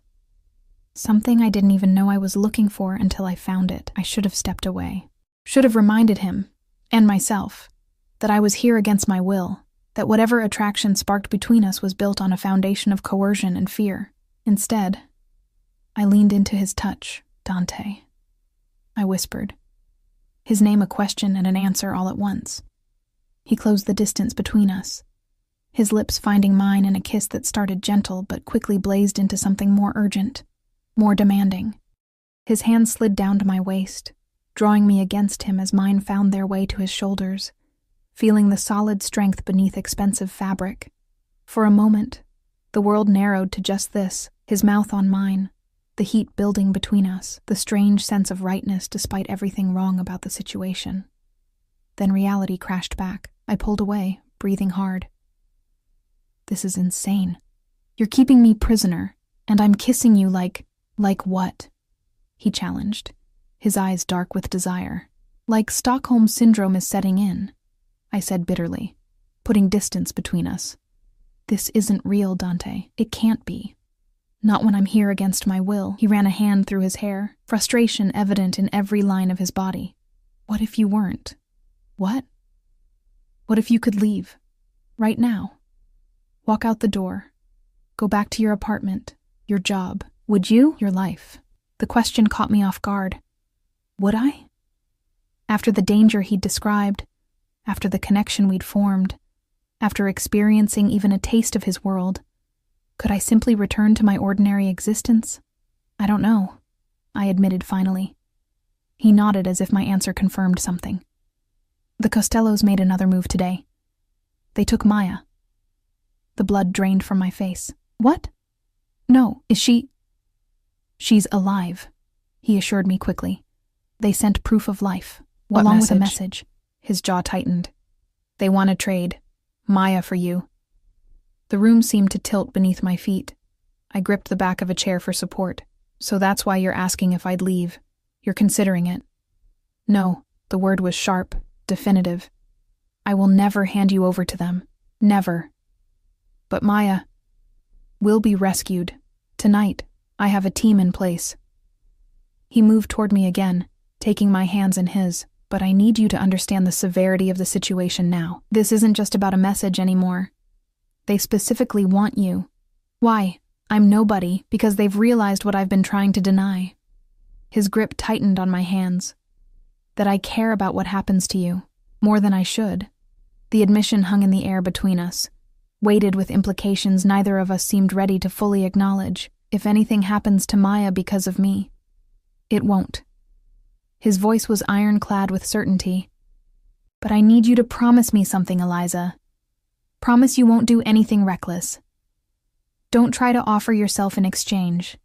Something I didn't even know I was looking for until I found it. I should have stepped away. Should have reminded him, and myself, that I was here against my will, that whatever attraction sparked between us was built on a foundation of coercion and fear. Instead, I leaned into his touch. Dante. I whispered, his name a question and an answer all at once. He closed the distance between us, his lips finding mine in a kiss that started gentle but quickly blazed into something more urgent, more demanding. His hand slid down to my waist, drawing me against him as mine found their way to his shoulders, feeling the solid strength beneath expensive fabric. For a moment, the world narrowed to just this, his mouth on mine, the heat building between us, the strange sense of rightness despite everything wrong about the situation. Then reality crashed back. I pulled away, breathing hard. This is insane. You're keeping me prisoner, and I'm kissing you like what? He challenged, his eyes dark with desire. Like Stockholm Syndrome is setting in, I said bitterly, putting distance between us. This isn't real, Dante. It can't be. Not when I'm here against my will. He ran a hand through his hair, frustration evident in every line of his body. What if you weren't? What? What if you could leave? Right now. Walk out the door. Go back to your apartment. Your job. Would you? Your life. The question caught me off guard. Would I? After the danger he'd described, after the connection we'd formed, after experiencing even a taste of his world, could I simply return to my ordinary existence? I don't know, I admitted finally. He nodded as if my answer confirmed something. The Costellos made another move today. They took Maya. The blood drained from my face. What? No, is she? She's alive, he assured me quickly. They sent proof of life, along with a message. His jaw tightened. They want to trade Maya for you. The room seemed to tilt beneath my feet. I gripped the back of a chair for support. So that's why you're asking if I'd leave. You're considering it. No, the word was sharp, definitive. I will never hand you over to them. Never. But Maya will be rescued. Tonight, I have a team in place. He moved toward me again, taking my hands in his. But I need you to understand the severity of the situation now. This isn't just about a message anymore. They specifically want you. Why? I'm nobody because they've realized what I've been trying to deny. His grip tightened on my hands. That I care about what happens to you, more than I should. The admission hung in the air between us, weighted with implications neither of us seemed ready to fully acknowledge. If anything happens to Maya because of me, it won't. His voice was ironclad with certainty. But I need you to promise me something, Eliza. Promise you won't do anything reckless. Don't try to offer yourself in exchange.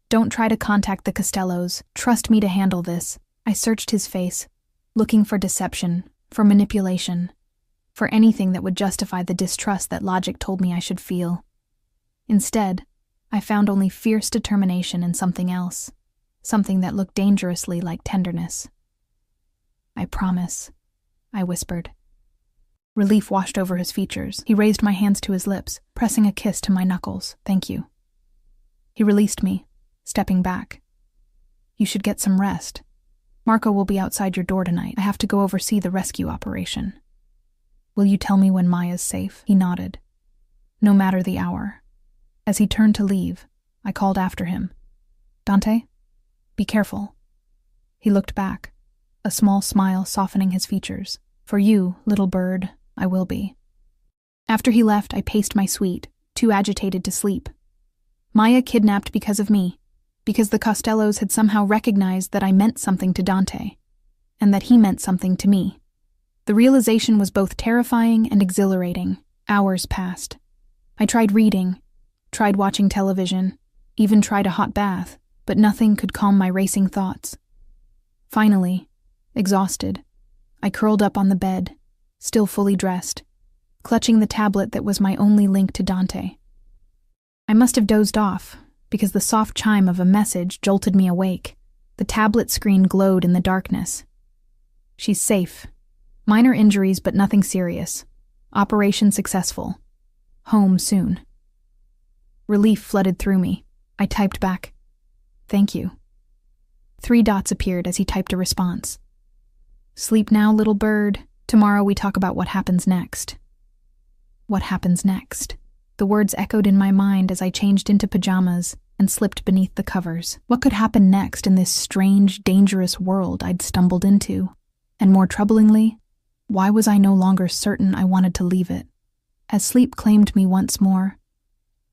Don't try to contact the Costellos. Trust me to handle this. I searched his face, looking for deception, for manipulation, for anything that would justify the distrust that logic told me I should feel. Instead, I found only fierce determination in something else, something that looked dangerously like tenderness. I promise, I whispered. Relief washed over his features. He raised my hands to his lips, pressing a kiss to my knuckles. Thank you. He released me, stepping back. You should get some rest. Marco will be outside your door tonight. I have to go oversee the rescue operation. Will you tell me when Maya's safe? He nodded. No matter the hour. As he turned to leave, I called after him. Dante, be careful. He looked back, a small smile softening his features. For you, little bird, I will be. After he left, I paced my suite, too agitated to sleep. Maya kidnapped because of me, because the Costellos had somehow recognized that I meant something to Dante, and that he meant something to me. The realization was both terrifying and exhilarating. Hours passed. I tried reading, tried watching television, even tried a hot bath, but nothing could calm my racing thoughts. Finally, exhausted, I curled up on the bed, still fully dressed, clutching the tablet that was my only link to Dante. I must have dozed off, because the soft chime of a message jolted me awake. The tablet screen glowed in the darkness. She's safe. Minor injuries, but nothing serious. Operation successful. Home soon. Relief flooded through me. I typed back, "Thank you." 3 dots appeared as he typed a response. "Sleep now, little bird. Tomorrow we talk about what happens next." What happens next? The words echoed in my mind as I changed into pajamas and slipped beneath the covers. What could happen next in this strange, dangerous world I'd stumbled into? And more troublingly, why was I no longer certain I wanted to leave it? As sleep claimed me once more,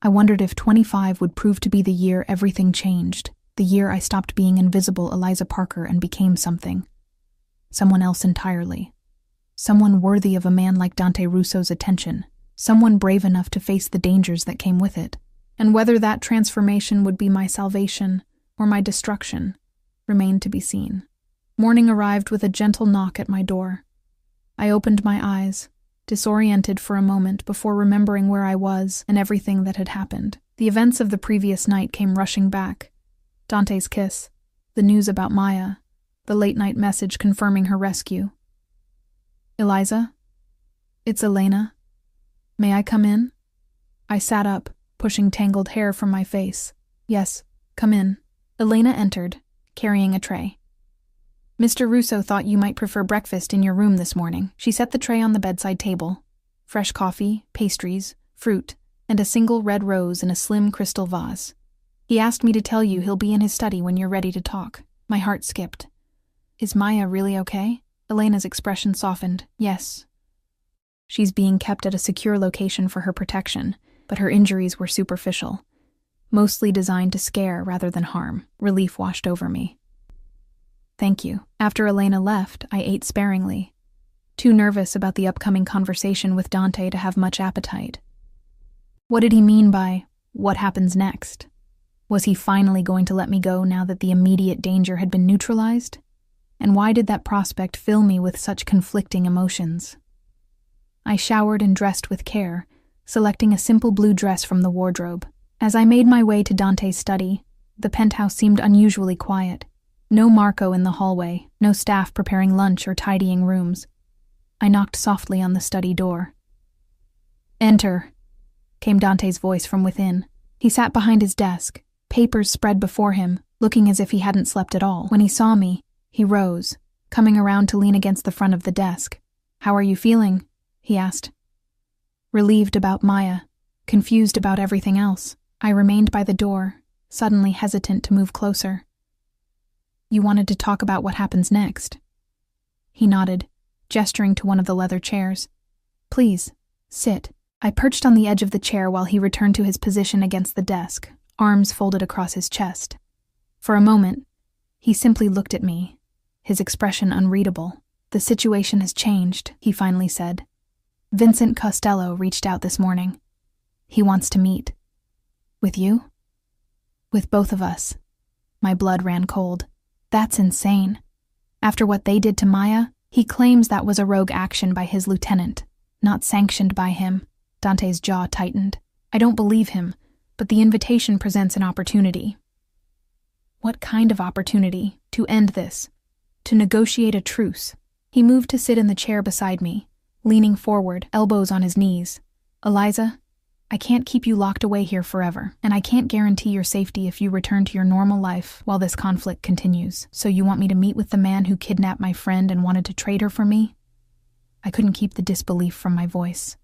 I wondered if 25 would prove to be the year everything changed, the year I stopped being invisible Eliza Parker and became something. Someone else entirely. Someone worthy of a man like Dante Russo's attention. Someone brave enough to face the dangers that came with it. And whether that transformation would be my salvation or my destruction remained to be seen. Morning arrived with a gentle knock at my door. I opened my eyes, disoriented for a moment before remembering where I was and everything that had happened. The events of the previous night came rushing back. Dante's kiss, the news about Maya, the late-night message confirming her rescue. "Eliza? It's Elena. May I come in?" I sat up, pushing tangled hair from my face. "Yes, come in." Elena entered, carrying a tray. "Mr. Russo thought you might prefer breakfast in your room this morning." She set the tray on the bedside table. Fresh coffee, pastries, fruit, and a single red rose in a slim crystal vase. "He asked me to tell you he'll be in his study when you're ready to talk." My heart skipped. "Is Maya really okay?" Elena's expression softened. "Yes. She's being kept at a secure location for her protection, but her injuries were superficial, mostly designed to scare rather than harm." Relief washed over me. "Thank you." After Elena left, I ate sparingly, too nervous about the upcoming conversation with Dante to have much appetite. What did he mean by, "what happens next"? Was he finally going to let me go now that the immediate danger had been neutralized? And why did that prospect fill me with such conflicting emotions? I showered and dressed with care, selecting a simple blue dress from the wardrobe. As I made my way to Dante's study, the penthouse seemed unusually quiet. No Marco in the hallway, no staff preparing lunch or tidying rooms. I knocked softly on the study door. "Enter," came Dante's voice from within. He sat behind his desk, papers spread before him, looking as if he hadn't slept at all. When he saw me, he rose, coming around to lean against the front of the desk. "How are you feeling?" he asked. Relieved about Maya, confused about everything else, I remained by the door, suddenly hesitant to move closer. "You wanted to talk about what happens next?" He nodded, gesturing to one of the leather chairs. "Please, sit." I perched on the edge of the chair while he returned to his position against the desk, arms folded across his chest. For a moment, he simply looked at me, his expression unreadable. "The situation has changed," he finally said. "Vincent Costello reached out this morning. He wants to meet." "With you?" "With both of us." My blood ran cold. That's insane. After what they did to Maya, he claims that was a rogue action by his lieutenant, not sanctioned by him. Dante's jaw tightened. I don't believe him, but the invitation presents an opportunity. What kind of opportunity? To end this. To negotiate a truce. He moved to sit in the chair beside me, leaning forward, elbows on his knees. "Eliza, I can't keep you locked away here forever, and I can't guarantee your safety if you return to your normal life while this conflict continues. So you want me to meet with the man who kidnapped my friend and wanted to trade her for me?" I couldn't keep the disbelief from my voice.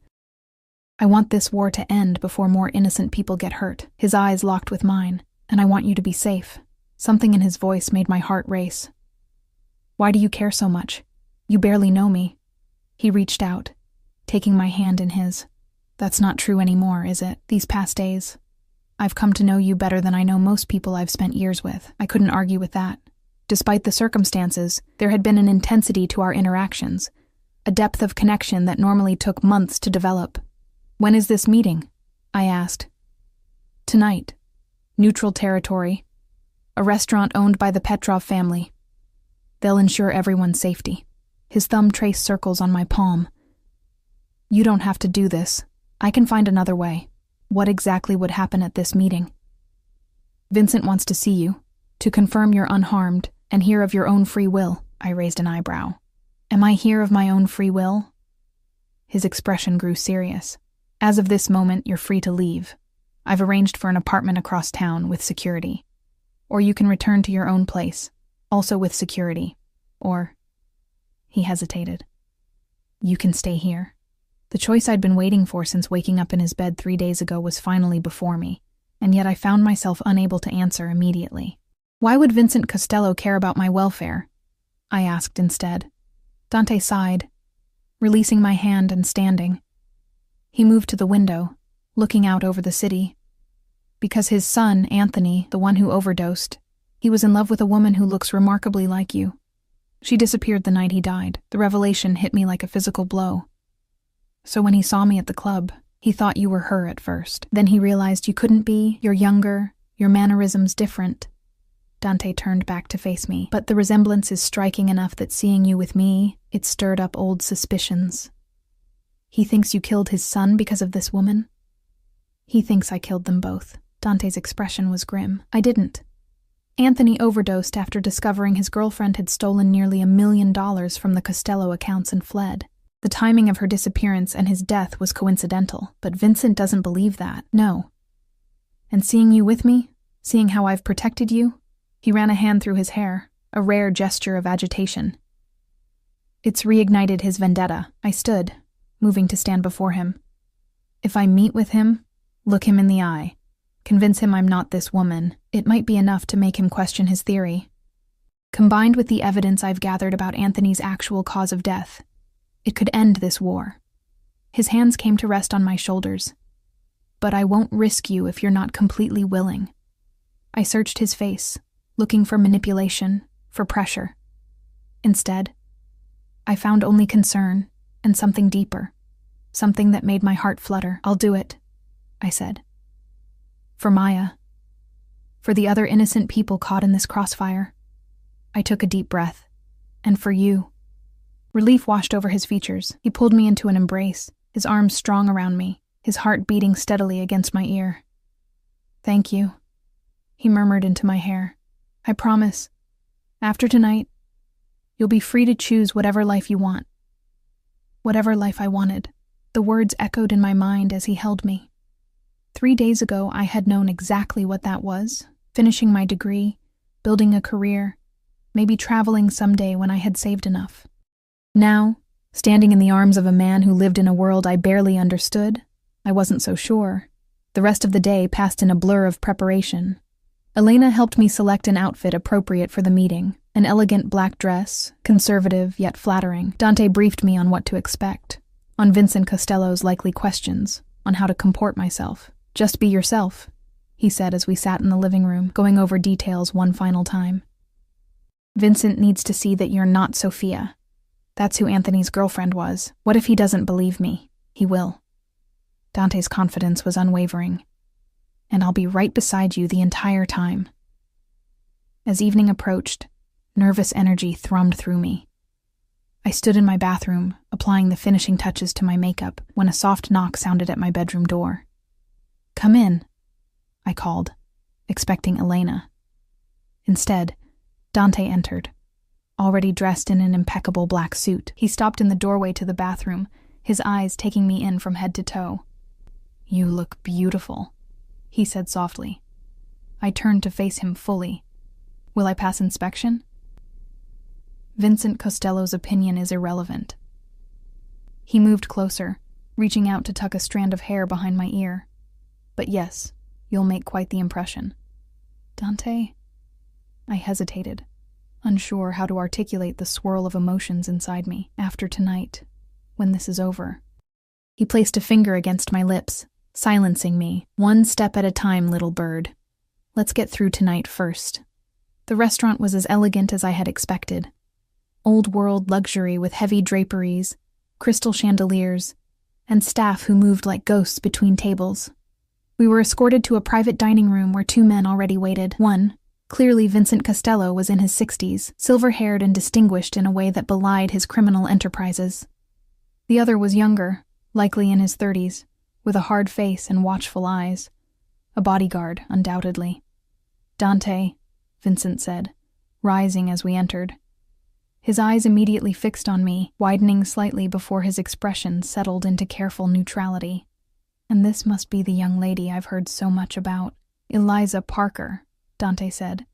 "I want this war to end before more innocent people get hurt." His eyes locked with mine. "And I want you to be safe." Something in his voice made my heart race. "Why do you care so much? You barely know me." He reached out, taking my hand in his. "That's not true anymore, is it? These past days, I've come to know you better than I know most people I've spent years with." I couldn't argue with that. Despite the circumstances, there had been an intensity to our interactions, a depth of connection that normally took months to develop. "When is this meeting?" I asked. "Tonight. Neutral territory. A restaurant owned by the Petrov family. They'll ensure everyone's safety." His thumb traced circles on my palm. "You don't have to do this. I can find another way." "What exactly would happen at this meeting?" "Vincent wants to see you, to confirm you're unharmed and here of your own free will." I raised an eyebrow. "Am I here of my own free will?" His expression grew serious. "As of this moment, you're free to leave. I've arranged for an apartment across town with security. Or you can return to your own place, also with security. Or..." He hesitated. "You can stay here." The choice I'd been waiting for since waking up in his bed 3 days ago was finally before me, and yet I found myself unable to answer immediately. "Why would Vincent Costello care about my welfare?" I asked instead. Dante sighed, releasing my hand and standing. He moved to the window, looking out over the city. "Because his son, Anthony, the one who overdosed, he was in love with a woman who looks remarkably like you. She disappeared the night he died. The revelation hit me like a physical blow. So when he saw me at the club, he thought you were her at first. Then he realized you couldn't be. You're younger, your mannerisms different." Dante turned back to face me. "But the resemblance is striking enough that seeing you with me, it stirred up old suspicions." "He thinks you killed his son because of this woman?" "He thinks I killed them both." Dante's expression was grim. "I didn't. Anthony overdosed after discovering his girlfriend had stolen nearly $1 million from the Costello accounts and fled. The timing of her disappearance and his death was coincidental, but Vincent doesn't believe that. No. And seeing you with me, seeing how I've protected you," he ran a hand through his hair, a rare gesture of agitation. "It's reignited his vendetta." I stood, moving to stand before him. "If I meet with him, look him in the eye, convince him I'm not this woman, it might be enough to make him question his theory. Combined with the evidence I've gathered about Anthony's actual cause of death, it could end this war." His hands came to rest on my shoulders. "But I won't risk you if you're not completely willing." I searched his face, looking for manipulation, for pressure. Instead, I found only concern and something deeper, something that made my heart flutter. "I'll do it," I said. "For Maya. For the other innocent people caught in this crossfire." I took a deep breath. "And for you." Relief washed over his features. He pulled me into an embrace, his arms strong around me, his heart beating steadily against my ear. "Thank you," he murmured into my hair. "I promise, after tonight, you'll be free to choose whatever life you want." Whatever life I wanted. The words echoed in my mind as he held me. 3 days ago, I had known exactly what that was, finishing my degree, building a career, maybe traveling someday when I had saved enough. Now, standing in the arms of a man who lived in a world I barely understood, I wasn't so sure. The rest of the day passed in a blur of preparation. Elena helped me select an outfit appropriate for the meeting, an elegant black dress, conservative yet flattering. Dante briefed me on what to expect, on Vincent Costello's likely questions, on how to comport myself. "Just be yourself," he said as we sat in the living room, going over details one final time. "Vincent needs to see that you're not Sophia. That's who Anthony's girlfriend was. What if he doesn't believe me? He will." Dante's confidence was unwavering. "And I'll be right beside you the entire time." As evening approached, nervous energy thrummed through me. I stood in my bathroom, applying the finishing touches to my makeup, when a soft knock sounded at my bedroom door. "Come in," I called, expecting Elena. Instead, Dante entered, already dressed in an impeccable black suit. He stopped in the doorway to the bathroom, his eyes taking me in from head to toe. "You look beautiful," he said softly. I turned to face him fully. "Will I pass inspection?" Vincent Costello's opinion is irrelevant. He moved closer, reaching out to tuck a strand of hair behind my ear. "But yes, you'll make quite the impression." "Dante?" I hesitated, unsure how to articulate the swirl of emotions inside me. "After tonight, when this is over." He placed a finger against my lips, silencing me. "One step at a time, little bird. Let's get through tonight first." The restaurant was as elegant as I had expected. Old-world luxury with heavy draperies, crystal chandeliers, and staff who moved like ghosts between tables. We were escorted to a private dining room where two men already waited. One, clearly Vincent Costello, was in his 60s, silver-haired and distinguished in a way that belied his criminal enterprises. The other was younger, likely in his 30s, with a hard face and watchful eyes. A bodyguard, undoubtedly. "Dante," Vincent said, rising as we entered. His eyes immediately fixed on me, widening slightly before his expression settled into careful neutrality. "And this must be the young lady I've heard so much about. Eliza Parker," Dante said,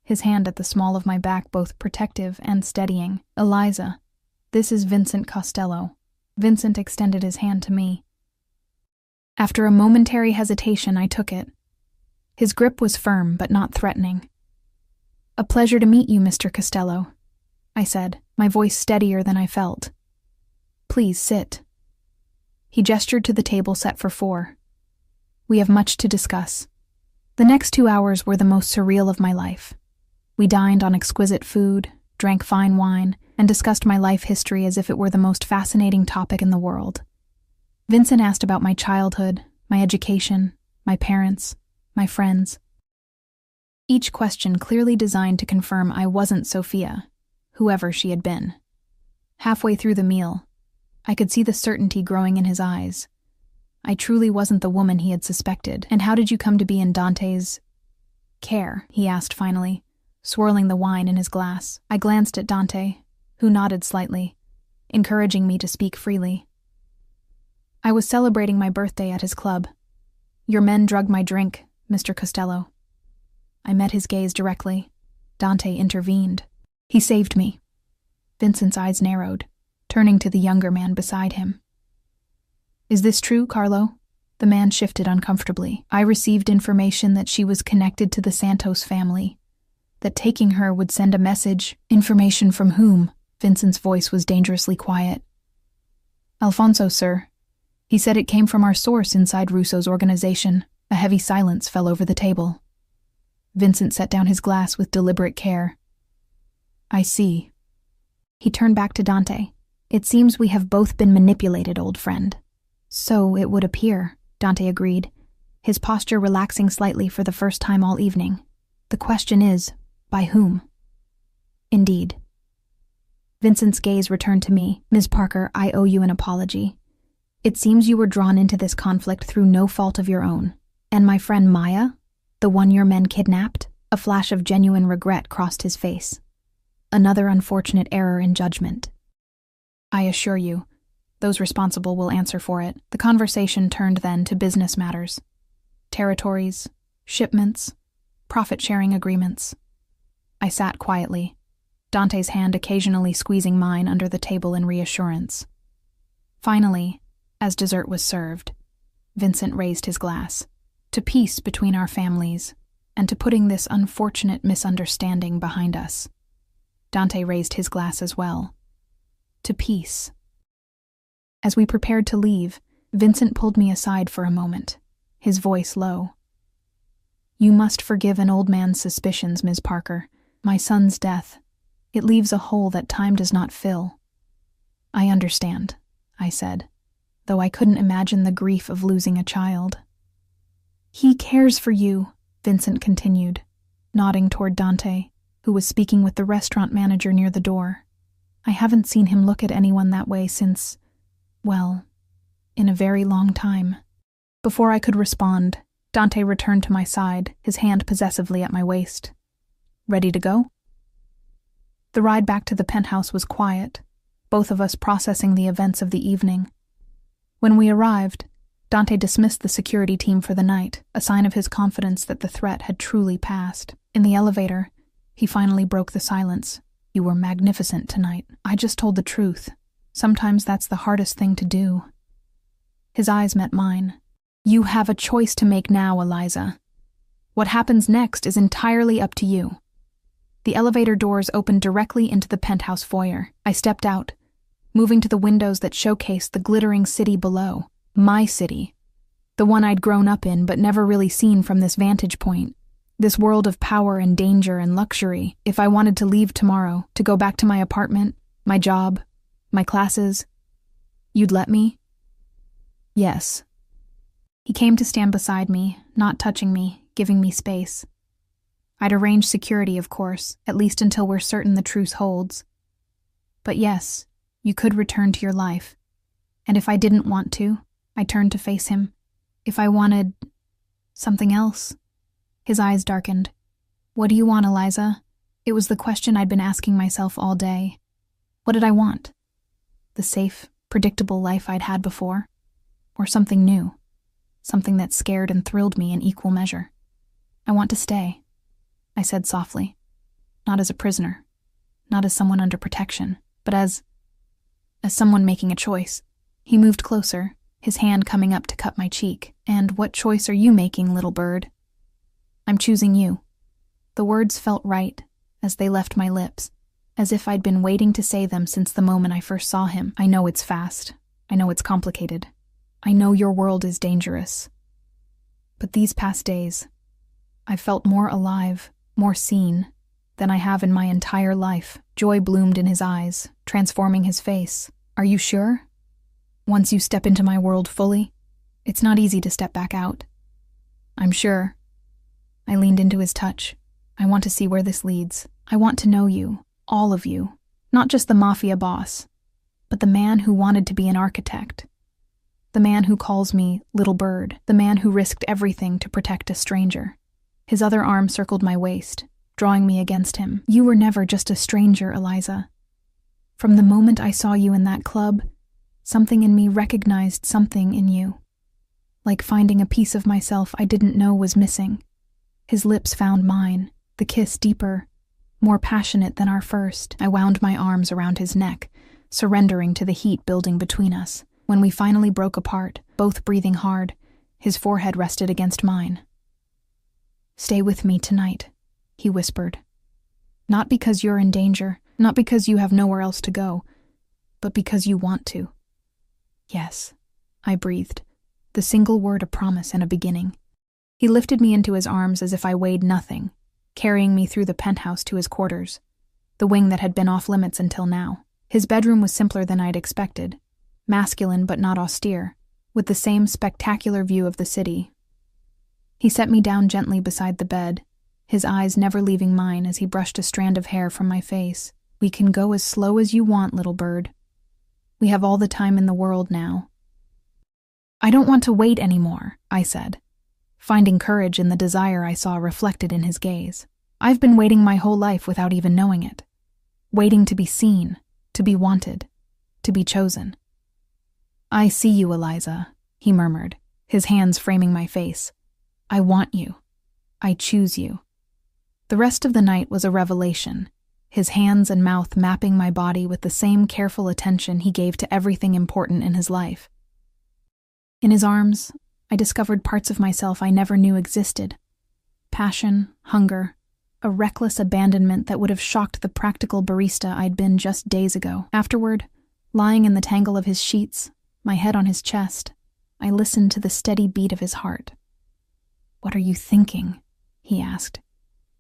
his hand at the small of my back both protective and steadying. "Eliza, this is Vincent Costello." Vincent extended his hand to me. After a momentary hesitation, I took it. His grip was firm but not threatening. "A pleasure to meet you, Mr. Costello," I said, my voice steadier than I felt. "Please sit." He gestured to the table set for 4. "We have much to discuss." The next 2 hours were the most surreal of my life. We dined on exquisite food, drank fine wine, and discussed my life history as if it were the most fascinating topic in the world. Vincent asked about my childhood, my education, my parents, my friends. Each question clearly designed to confirm I wasn't Sophia, whoever she had been. Halfway through the meal, I could see the certainty growing in his eyes. I truly wasn't the woman he had suspected. "And how did you come to be in Dante's care?" he asked finally, swirling the wine in his glass. I glanced at Dante, who nodded slightly, encouraging me to speak freely. "I was celebrating my birthday at his club. Your men drugged my drink, Mr. Costello." I met his gaze directly. Dante intervened. "He saved me." Vincent's eyes narrowed, turning to the younger man beside him. "Is this true, Carlo?" The man shifted uncomfortably. "I received information that she was connected to the Santos family, that taking her would send a message." "Information from whom?" Vincent's voice was dangerously quiet. "Alfonso, sir. He said it came from our source inside Russo's organization." A heavy silence fell over the table. Vincent set down his glass with deliberate care. "I see." He turned back to Dante. "It seems we have both been manipulated, old friend." "So it would appear," Dante agreed, his posture relaxing slightly for the first time all evening. "The question is, by whom?" "Indeed." Vincent's gaze returned to me. "Ms. Parker, I owe you an apology. It seems you were drawn into this conflict through no fault of your own. And my friend Maya, the one your men kidnapped?" A flash of genuine regret crossed his face. "Another unfortunate error in judgment. I assure you, those responsible will answer for it." The conversation turned then to business matters. Territories, shipments, profit-sharing agreements. I sat quietly, Dante's hand occasionally squeezing mine under the table in reassurance. Finally, as dessert was served, Vincent raised his glass. "To peace between our families, and to putting this unfortunate misunderstanding behind us." Dante raised his glass as well. "To peace." As we prepared to leave, Vincent pulled me aside for a moment, his voice low. "You must forgive an old man's suspicions, Ms. Parker. My son's death, it leaves a hole that time does not fill." "I understand," I said, though I couldn't imagine the grief of losing a child. "He cares for you," Vincent continued, nodding toward Dante, who was speaking with the restaurant manager near the door. "I haven't seen him look at anyone that way since, well, in a very long time." Before I could respond, Dante returned to my side, his hand possessively at my waist. "Ready to go?" The ride back to the penthouse was quiet, both of us processing the events of the evening. When we arrived, Dante dismissed the security team for the night, a sign of his confidence that the threat had truly passed. In the elevator, he finally broke the silence. "You were magnificent tonight." I just told the truth. Sometimes that's the hardest thing to do. His eyes met mine. "You have a choice to make now, Eliza. What happens next is entirely up to you." The elevator doors opened directly into the penthouse foyer. I stepped out, moving to the windows that showcased the glittering city below. My city. The one I'd grown up in but never really seen from this vantage point. This world of power and danger and luxury. If I wanted to leave tomorrow, to go back to my apartment, my job, my classes, you'd let me? Yes. He came to stand beside me, not touching me, giving me space. I'd arrange security, of course, at least until we're certain the truce holds. But yes, you could return to your life. And if I didn't want to, I turned to face him. If I wanted something else. His eyes darkened. "What do you want, Eliza?" It was the question I'd been asking myself all day. What did I want? The safe, predictable life I'd had before? Or something new? Something that scared and thrilled me in equal measure? "I want to stay," I said softly. Not as a prisoner, not as someone under protection, but as someone making a choice. He moved closer, his hand coming up to cut my cheek. "And what choice are you making, little bird?" "I'm choosing you." The words felt right as they left my lips, as if I'd been waiting to say them since the moment I first saw him. "I know it's fast. I know it's complicated. I know your world is dangerous. But these past days, I've felt more alive, more seen, than I have in my entire life." Joy bloomed in his eyes, transforming his face. "Are you sure? Once you step into my world fully, it's not easy to step back out." "I'm sure." I leaned into his touch. "I want to see where this leads. I want to know you, all of you, not just the Mafia boss, but the man who wanted to be an architect. The man who calls me Little Bird, the man who risked everything to protect a stranger." His other arm circled my waist, drawing me against him. "You were never just a stranger, Eliza. From the moment I saw you in that club, something in me recognized something in you. Like finding a piece of myself I didn't know was missing." His lips found mine, the kiss deeper, more passionate than our first. I wound my arms around his neck, surrendering to the heat building between us. When we finally broke apart, both breathing hard, his forehead rested against mine. "Stay with me tonight," he whispered. "Not because you're in danger, not because you have nowhere else to go, but because you want to." "Yes," I breathed, the single word a promise and a beginning. He lifted me into his arms as if I weighed nothing, carrying me through the penthouse to his quarters, the wing that had been off limits until now. His bedroom was simpler than I'd expected, masculine but not austere, with the same spectacular view of the city. He set me down gently beside the bed, his eyes never leaving mine as he brushed a strand of hair from my face. "We can go as slow as you want, little bird. We have all the time in the world now." "I don't want to wait anymore," I said, finding courage in the desire I saw reflected in his gaze. "I've been waiting my whole life without even knowing it. Waiting to be seen, to be wanted, to be chosen." "I see you, Eliza," he murmured, his hands framing my face. "I want you. I choose you." The rest of the night was a revelation, his hands and mouth mapping my body with the same careful attention he gave to everything important in his life. In his arms, I discovered parts of myself I never knew existed. Passion, hunger, a reckless abandonment that would have shocked the practical barista I'd been just days ago. Afterward, lying in the tangle of his sheets, my head on his chest, I listened to the steady beat of his heart. "What are you thinking?" he asked,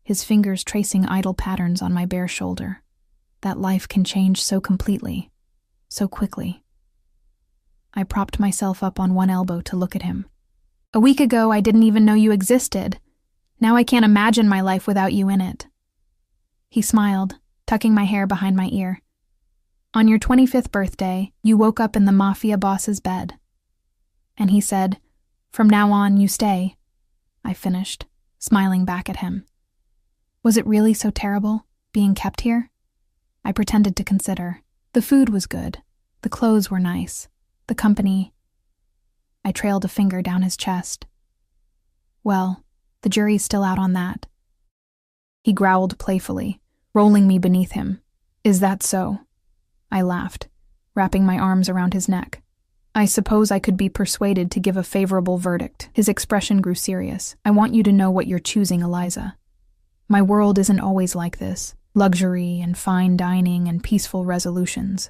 his fingers tracing idle patterns on my bare shoulder. That life can change so completely, so quickly. I propped myself up on one elbow to look at him. "A week ago, I didn't even know you existed. Now I can't imagine my life without you in it." He smiled, tucking my hair behind my ear. "On your 25th birthday, you woke up in the Mafia boss's bed." And he said, "From now on, you stay." I finished, smiling back at him. Was it really so terrible, being kept here? I pretended to consider. The food was good. The clothes were nice. The company, I trailed a finger down his chest. Well, the jury's still out on that. He growled playfully, rolling me beneath him. Is that so? I laughed, wrapping my arms around his neck. I suppose I could be persuaded to give a favorable verdict. His expression grew serious. I want you to know what you're choosing, Eliza. My world isn't always like this. Luxury and fine dining and peaceful resolutions.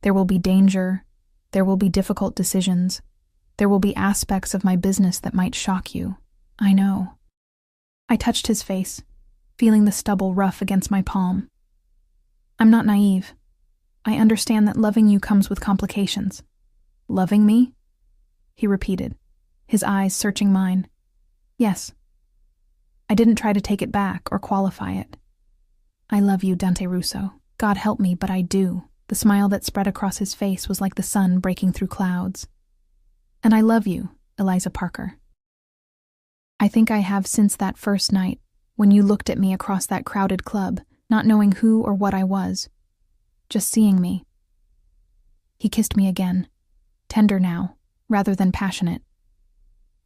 There will be danger. There will be difficult decisions. There will be aspects of my business that might shock you. I know. I touched his face, feeling the stubble rough against my palm. I'm not naive. I understand that loving you comes with complications. Loving me? He repeated, his eyes searching mine. Yes. I didn't try to take it back or qualify it. I love you, Dante Russo. God help me, but I do. The smile that spread across his face was like the sun breaking through clouds. And I love you, Eliza Parker. I think I have since that first night, when you looked at me across that crowded club, not knowing who or what I was, just seeing me. He kissed me again, tender now, rather than passionate.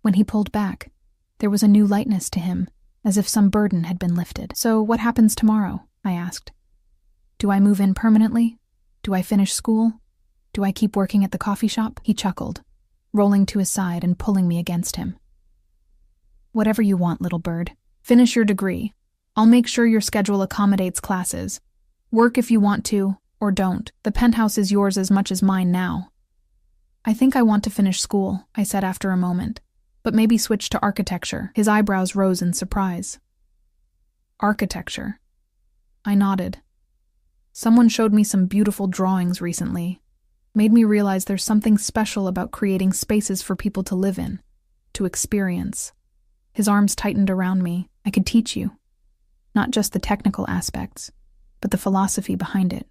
When he pulled back, there was a new lightness to him, as if some burden had been lifted. So what happens tomorrow? I asked. Do I move in permanently? Do I finish school? Do I keep working at the coffee shop? He chuckled, rolling to his side and pulling me against him. Whatever you want, little bird. Finish your degree. I'll make sure your schedule accommodates classes. Work if you want to, or don't. The penthouse is yours as much as mine now. I think I want to finish school, I said after a moment, but maybe switch to architecture. His eyebrows rose in surprise. Architecture? I nodded. Someone showed me some beautiful drawings recently. Made me realize there's something special about creating spaces for people to live in, to experience. His arms tightened around me. I could teach you. Not just the technical aspects, but the philosophy behind it.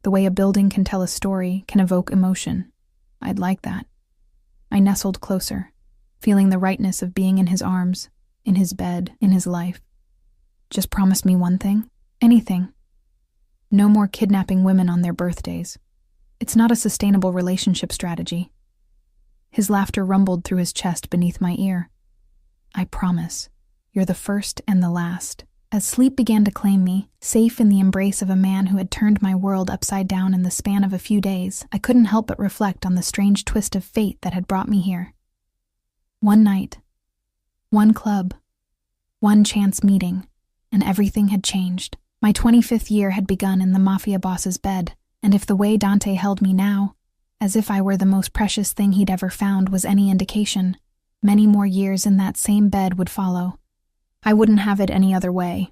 The way a building can tell a story, can evoke emotion. I'd like that. I nestled closer, feeling the rightness of being in his arms, in his bed, in his life. Just promise me one thing. Anything. No more kidnapping women on their birthdays. It's not a sustainable relationship strategy. His laughter rumbled through his chest beneath my ear. I promise. You're the first and the last. As sleep began to claim me, safe in the embrace of a man who had turned my world upside down in the span of a few days, I couldn't help but reflect on the strange twist of fate that had brought me here. One night, one club, one chance meeting, and everything had changed. My 25th year had begun in the Mafia boss's bed, and if the way Dante held me now, as if I were the most precious thing he'd ever found, was any indication, many more years in that same bed would follow. I wouldn't have it any other way.